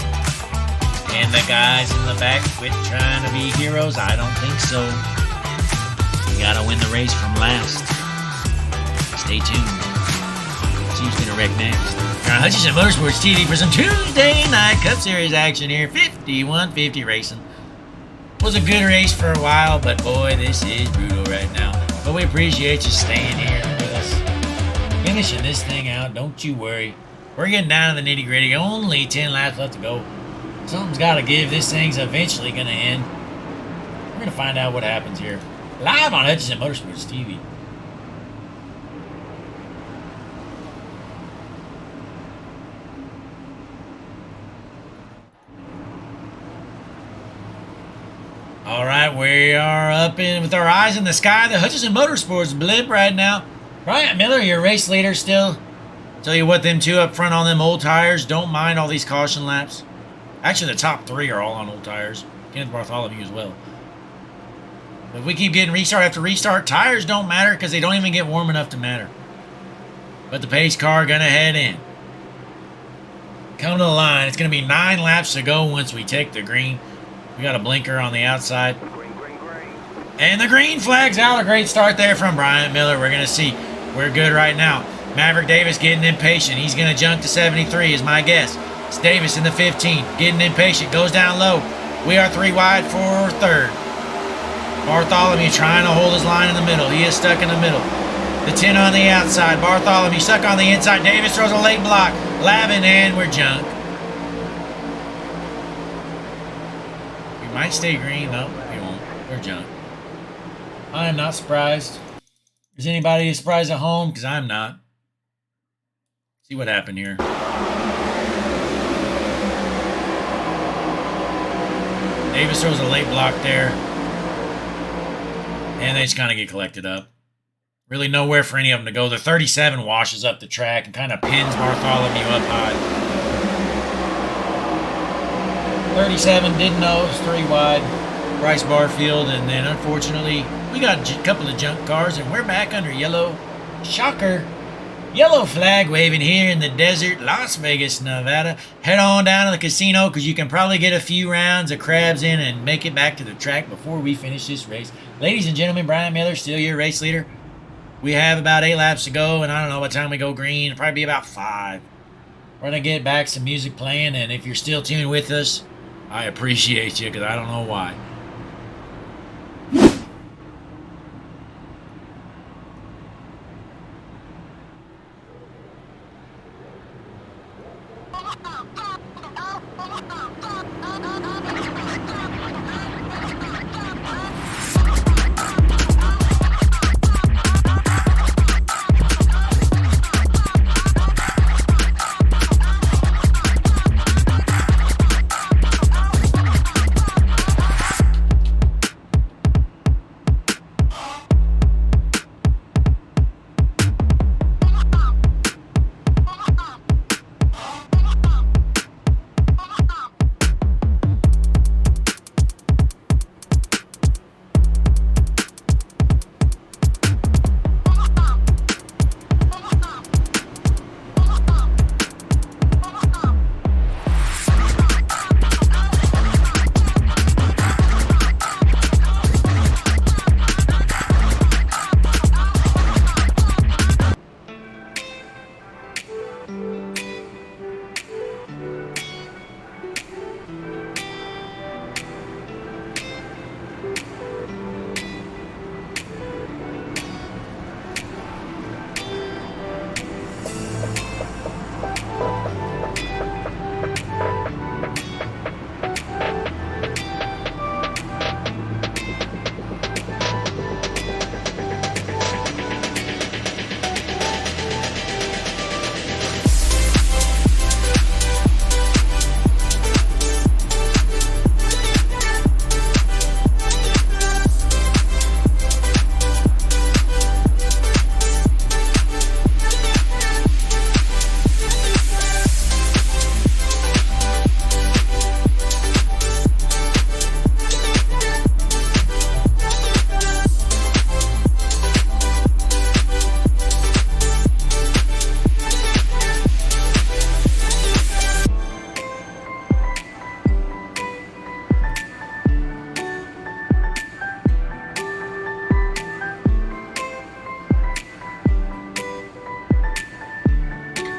And the guys in the back quit trying to be heroes? I don't think so. We gotta win the race from last. Stay tuned. See who's gonna wreck next. We're on Hutchinson Motorsports TV for some Tuesday night Cup Series action here. 5150 racing. Was a good race for a while, but boy, this is brutal right now. But we appreciate you staying here with us. Finishing this thing out, don't you worry. We're getting down to the nitty gritty. Only 10 laps left to go. Something's got to give. This thing's eventually going to end. We're going to find out what happens here. Live on Hutchinson Motorsports TV. All right, we are up in with our eyes in the sky. The Hutchinson Motorsports blimp right now. Bryant Miller, your race leader still. Tell you what, them 2 up front on them old tires, don't mind all these caution laps. Actually, the top 3 are all on old tires. Kenneth Bartholomew as well. But if we keep getting restart after restart, tires don't matter because they don't even get warm enough to matter. But the pace car going to head in. Come to the line. It's going to be 9 laps to go once we take the green. We got a blinker on the outside. Green, green, green. And the green flag's out. A great start there from Bryant Miller. We're going to see. We're good right now. Maverick Davis getting impatient. He's going to jump to 73 is my guess. It's Davis in the 15. Getting impatient. Goes down low. We are 3 wide for 3rd. Bartholomew trying to hold his line in the middle. He is stuck in the middle. The 10 on the outside. Bartholomew stuck on the inside. Davis throws a late block. Lavin, and we're junk. We might stay green. No, we won't. We're junk. I am not surprised. Is anybody surprised at home? Because I'm not. See what happened here. Davis throws a late block there. And they just kind of get collected up. Really nowhere for any of them to go. The 37 washes up the track and kind of pins Bartholomew up high. 37 didn't know it was 3 wide. Bryce Barfield, and then unfortunately we got a couple of junk cars and we're back under yellow. Shocker. Yellow flag waving here in the desert, Las Vegas, Nevada. Head on down to the casino because you can probably get a few rounds of crabs in and make it back to the track before we finish this race. Ladies and gentlemen, Bryant Miller, still your race leader. We have about 8 laps to go, and I don't know what time we go green. It'll probably be about 5. We're going to get back some music playing, and if you're still tuned with us, I appreciate you because I don't know why.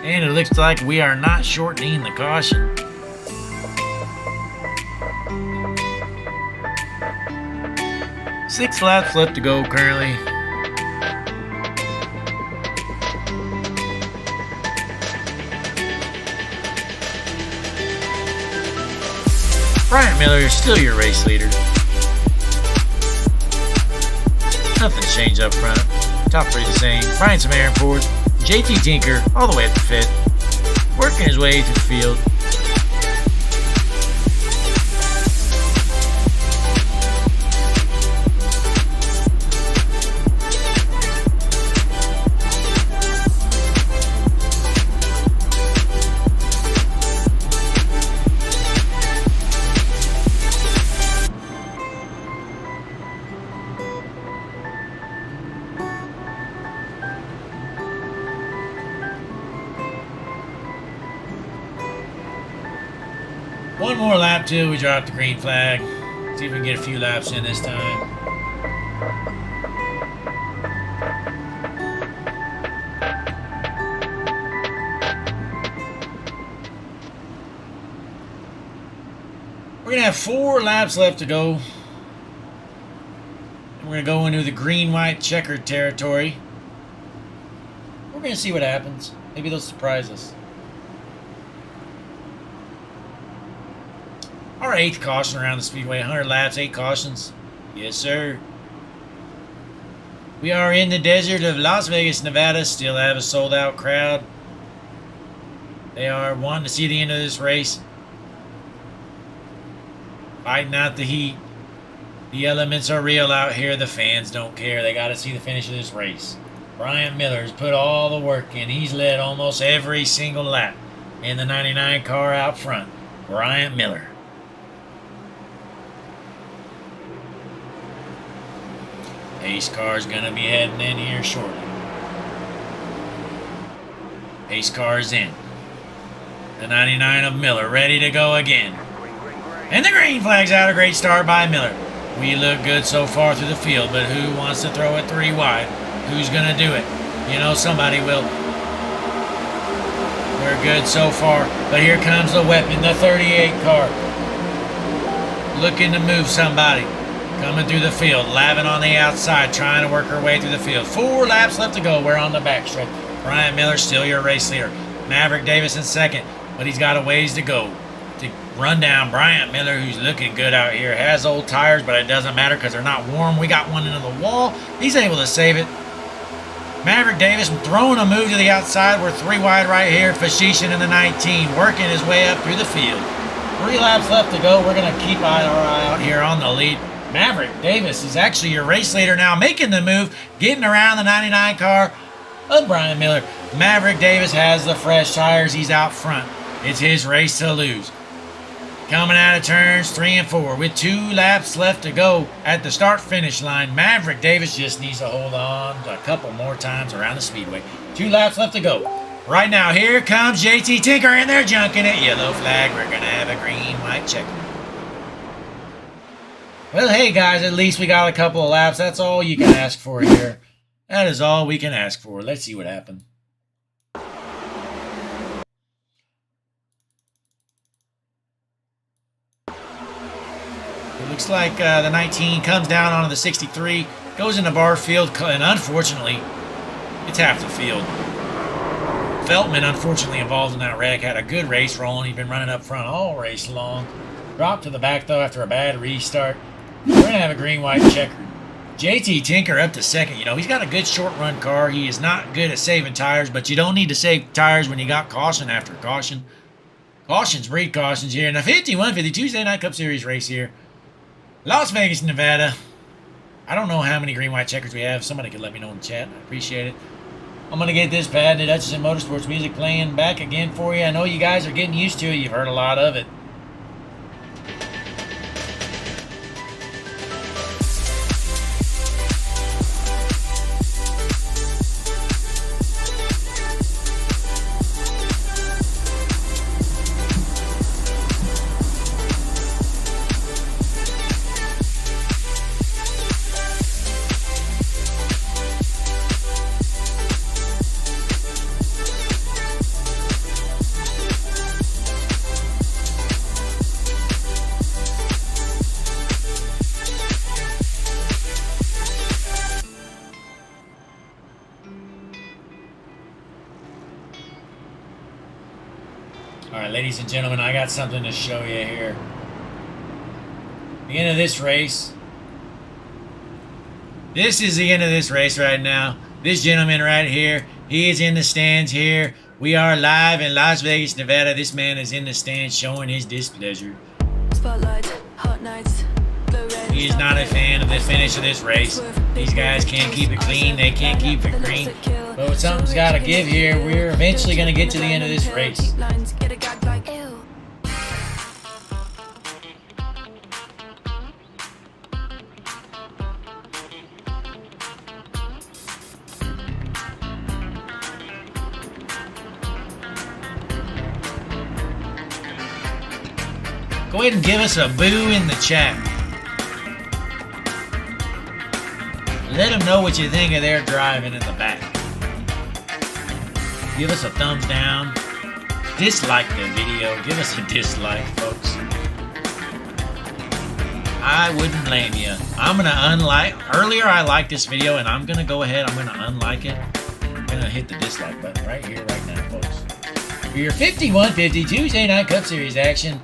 And it looks like we are not shortening the caution. Six laps left to go currently. Bryant Miller is still your race leader. Nothing's changed up front. Top three the same. Brian Samara in fourth. JT Tinker all the way up to fifth. Working his way through the field. One more lap till we drop the green flag. See if we can get a few laps in this time. We're going to have 4 laps left to go. And we're going to go into the green-white checkered territory. We're going to see what happens. Maybe they'll surprise us. Our 8th caution around the speedway. 100 laps, 8 cautions. Yes, sir. We are in the desert of Las Vegas, Nevada. Still have a sold-out crowd. They are wanting to see the end of this race. Fighting out the heat. The elements are real out here. The fans don't care. They got to see the finish of this race. Bryant Miller's put all the work in. He's led almost every single lap in the 99 car out front. Bryant Miller. Pace car's gonna be heading in here shortly. Pace car's in. The 99 of Miller ready to go again. And the green flag's out. A great start by Miller. We look good so far through the field, but who wants to throw it 3 wide? Who's gonna do it? You know somebody will. We're good so far, but here comes the weapon, the 38 car. Looking to move somebody. Coming through the field, Lavin on the outside, trying to work her way through the field. 4 laps left to go. We're on the backstretch. Bryant Miller still your race leader. Maverick Davis in second, but he's got a ways to go to run down Bryant Miller, who's looking good out here. Has old tires, but it doesn't matter because they're not warm. We got one into the wall. He's able to save it. Maverick Davis throwing a move to the outside. We're 3 wide right here. Fashishin in the 19, working his way up through the field. 3 laps left to go. We're going to keep our eye out here on the lead. Maverick Davis is actually your race leader now, making the move, getting around the 99 car of Bryant Miller. Maverick Davis has the fresh tires. He's out front. It's his race to lose. Coming out of turns 3 and 4 with 2 laps left to go at the start-finish line. Maverick Davis just needs to hold on a couple more times around the speedway. 2 laps left to go. Right now, here comes JT Tinker, and they're junking it. Yellow flag. We're going to have a green-white checker. Well, hey, guys, at least we got a couple of laps. That's all you can ask for here. That is all we can ask for. Let's see what happened. It looks like the 19 comes down onto the 63, goes into Barfield, and unfortunately, it's half the field. Feltman, unfortunately, involved in that wreck, had a good race rolling. He'd been running up front all race long. Dropped to the back, though, after a bad restart. We're going to have a green-white checker. JT Tinker up to second. You know, he's got a good short-run car. He is not good at saving tires, but you don't need to save tires when you got caution after caution. Cautions breed cautions here in the 51-50 Tuesday Night Cup Series race here. Las Vegas, Nevada. I don't know how many green-white checkers we have. Somebody could let me know in the chat. I appreciate it. I'm going to get this patented Hutchinson Motorsports music playing back again for you. I know you guys are getting used to it. You've heard a lot of it. All right, ladies and gentlemen, I got something to show you here. The end of this race. This is the end of this race right now. This gentleman right here, he is in the stands here. We are live in Las Vegas, Nevada. This man is in the stands showing his displeasure. Spotlight, hot nights, glow red. He is not a fan of the finish of this race. These guys can't keep it clean. They can't keep it green. But something's got to give here. We're eventually going to get to the end of this race. Go ahead and give us a boo in the chat. Let them know what you think of their driving in the back. Give us a thumbs down. Dislike the video. Give us a dislike, folks. I wouldn't blame you. I'm going to unlike. Earlier I liked this video and I'm going to go ahead. I'm going to unlike it. I'm going to hit the dislike button right here, right now, folks. For your 5150 Tuesday Night Cup Series action,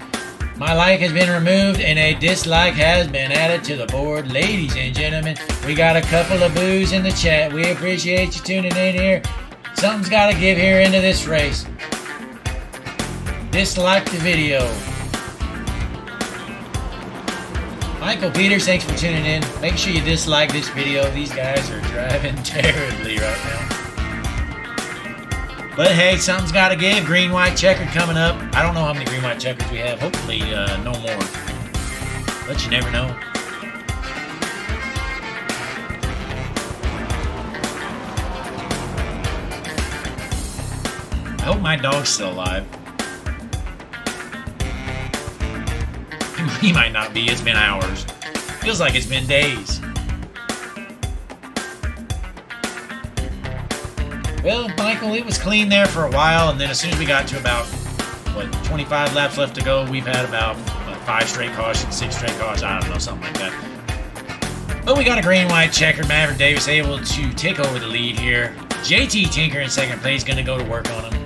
my like has been removed and a dislike has been added to the board. Ladies and gentlemen, we got a couple of boos in the chat. We appreciate you tuning in here. Something's got to give here into this race. Dislike the video. Michael Peters, thanks for tuning in. Make sure you dislike this video. These guys are driving terribly right now. But hey, something's got to give. Green, white, checkered coming up. I don't know how many green, white checkers we have. Hopefully, no more. But you never know. I hope my dog's still alive. He might not be. It's been hours. Feels like it's been days. Well, Michael, it was clean there for a while, and then as soon as we got to about, 25 laps left to go, we've had about 5 straight cautions, 6 straight cautions, I don't know, something like that. But we got a green, white, checkered. Maverick Davis able to take over the lead here. JT Tinker in second place, going to go to work on him.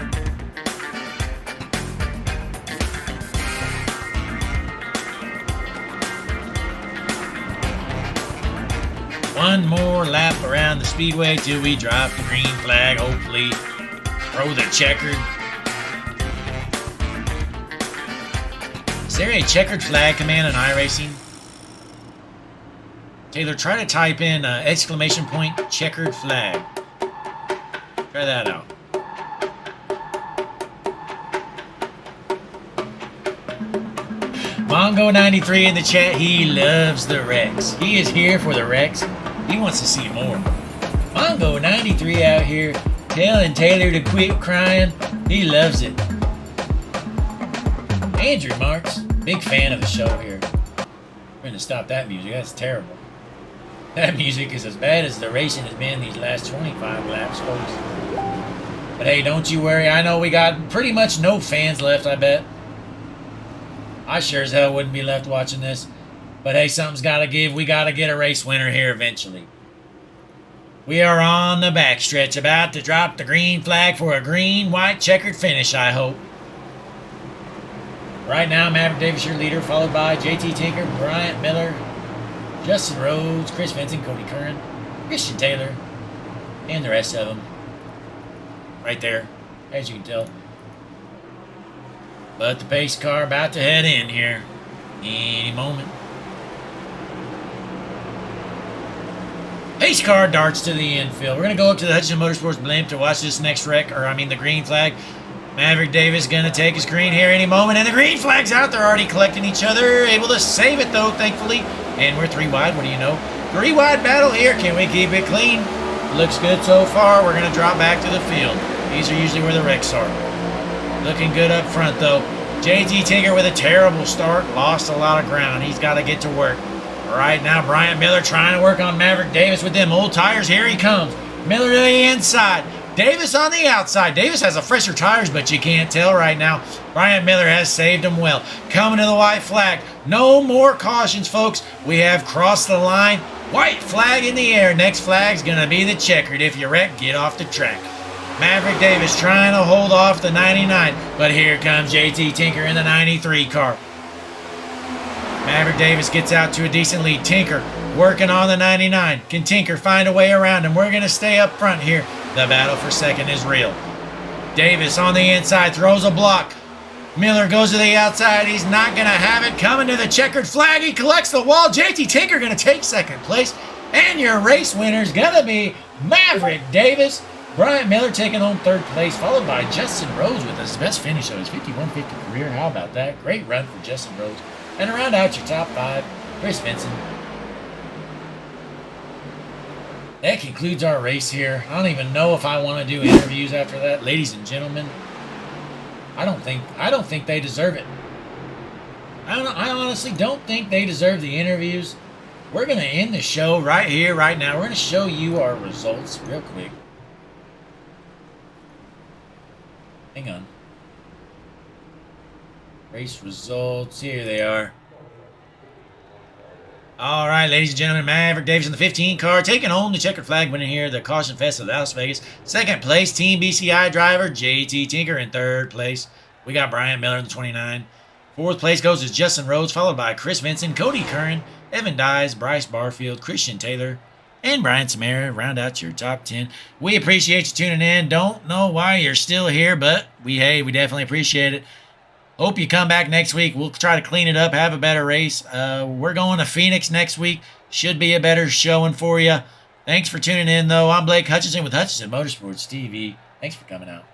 One more lap around the speedway till we drop the green flag, hopefully. Throw the checkered. Is there a checkered flag command in iRacing? Taylor, try to type in exclamation point checkered flag. Try that out. Mongo93 in the chat, he loves the wrecks. He is here for the wrecks. He wants to see more. Mongo93 out here telling Taylor to quit crying. He loves it. Andrew Marks, big fan of the show here. We're going to stop that music. That's terrible. That music is as bad as the racing has been these last 25 laps, folks. But hey, don't you worry. I know we got pretty much no fans left, I bet. I sure as hell wouldn't be left watching this. But hey, something's got to give. We got to get a race winner here eventually. We are on the backstretch, about to drop the green flag for a green, white, checkered finish, I hope. Right now, Maverick Davis, your leader, followed by JT Tinker, Bryant Miller, Justin Rhodes, Chris Vincent, Cody Curran, Christian Taylor, and the rest of them. Right there, as you can tell. But the pace car about to head in here any moment. Pace car darts to the infield. We're going to go up to the Hutchinson Motorsports blimp to watch this next wreck, the green flag. Maverick Davis going to take his green here any moment, and the green flag's out. They're already collecting each other. Able to save it, though, thankfully. And we're 3 wide. What do you know? 3 wide battle here. Can we keep it clean? Looks good so far. We're going to drop back to the field. These are usually where the wrecks are. Looking good up front, though. JT Tinker with a terrible start. Lost a lot of ground. He's got to get to work. Right now, Bryant Miller trying to work on Maverick Davis with them old tires. Here he comes. Miller to the inside. Davis on the outside. Davis has a fresher tires, but you can't tell right now. Bryant Miller has saved him well. Coming to the white flag. No more cautions, folks. We have crossed the line. White flag in the air. Next flag's going to be the checkered. If you wreck, get off the track. Maverick Davis trying to hold off the 99, but here comes JT Tinker in the 93 car. Maverick Davis gets out to a decent lead. Tinker working on the 99. Can Tinker find a way around him? We're going to stay up front here. The battle for second is real. Davis on the inside throws a block. Miller goes to the outside. He's not going to have it. Coming to the checkered flag. He collects the wall. JT Tinker going to take second place. And your race winner is going to be Maverick Davis. Brian Miller taking home third place, followed by Justin Rhodes with his best finish of his 51-50 career. How about that? Great run for Justin Rhodes. And around out your top five, Chris Vincent. That concludes our race here. I don't even know if I want to do interviews after that. Ladies and gentlemen, I don't think they deserve it. I honestly don't think they deserve the interviews. We're going to end the show right here, right now. We're going to show you our results real quick. Hang on. Race results. Here they are. All right, ladies and gentlemen, Maverick Davis in the 15 car, taking home the checkered flag winner here, the Caution Fest of Las Vegas. Second place, Team BCI driver, JT Tinker in third place. We got Brian Miller in the 29. Fourth place goes to Justin Rhodes, followed by Chris Vincent, Cody Curran, Evan Dyes, Bryce Barfield, Christian Taylor, and Brian Samara. Round out your top 10. We appreciate you tuning in. Don't know why you're still here, but we definitely appreciate it. Hope you come back next week. We'll try to clean it up, have a better race. We're going to Phoenix next week. Should be a better showing for you. Thanks for tuning in, though. I'm Blake Hutchinson with Hutchinson Motorsports TV. Thanks for coming out.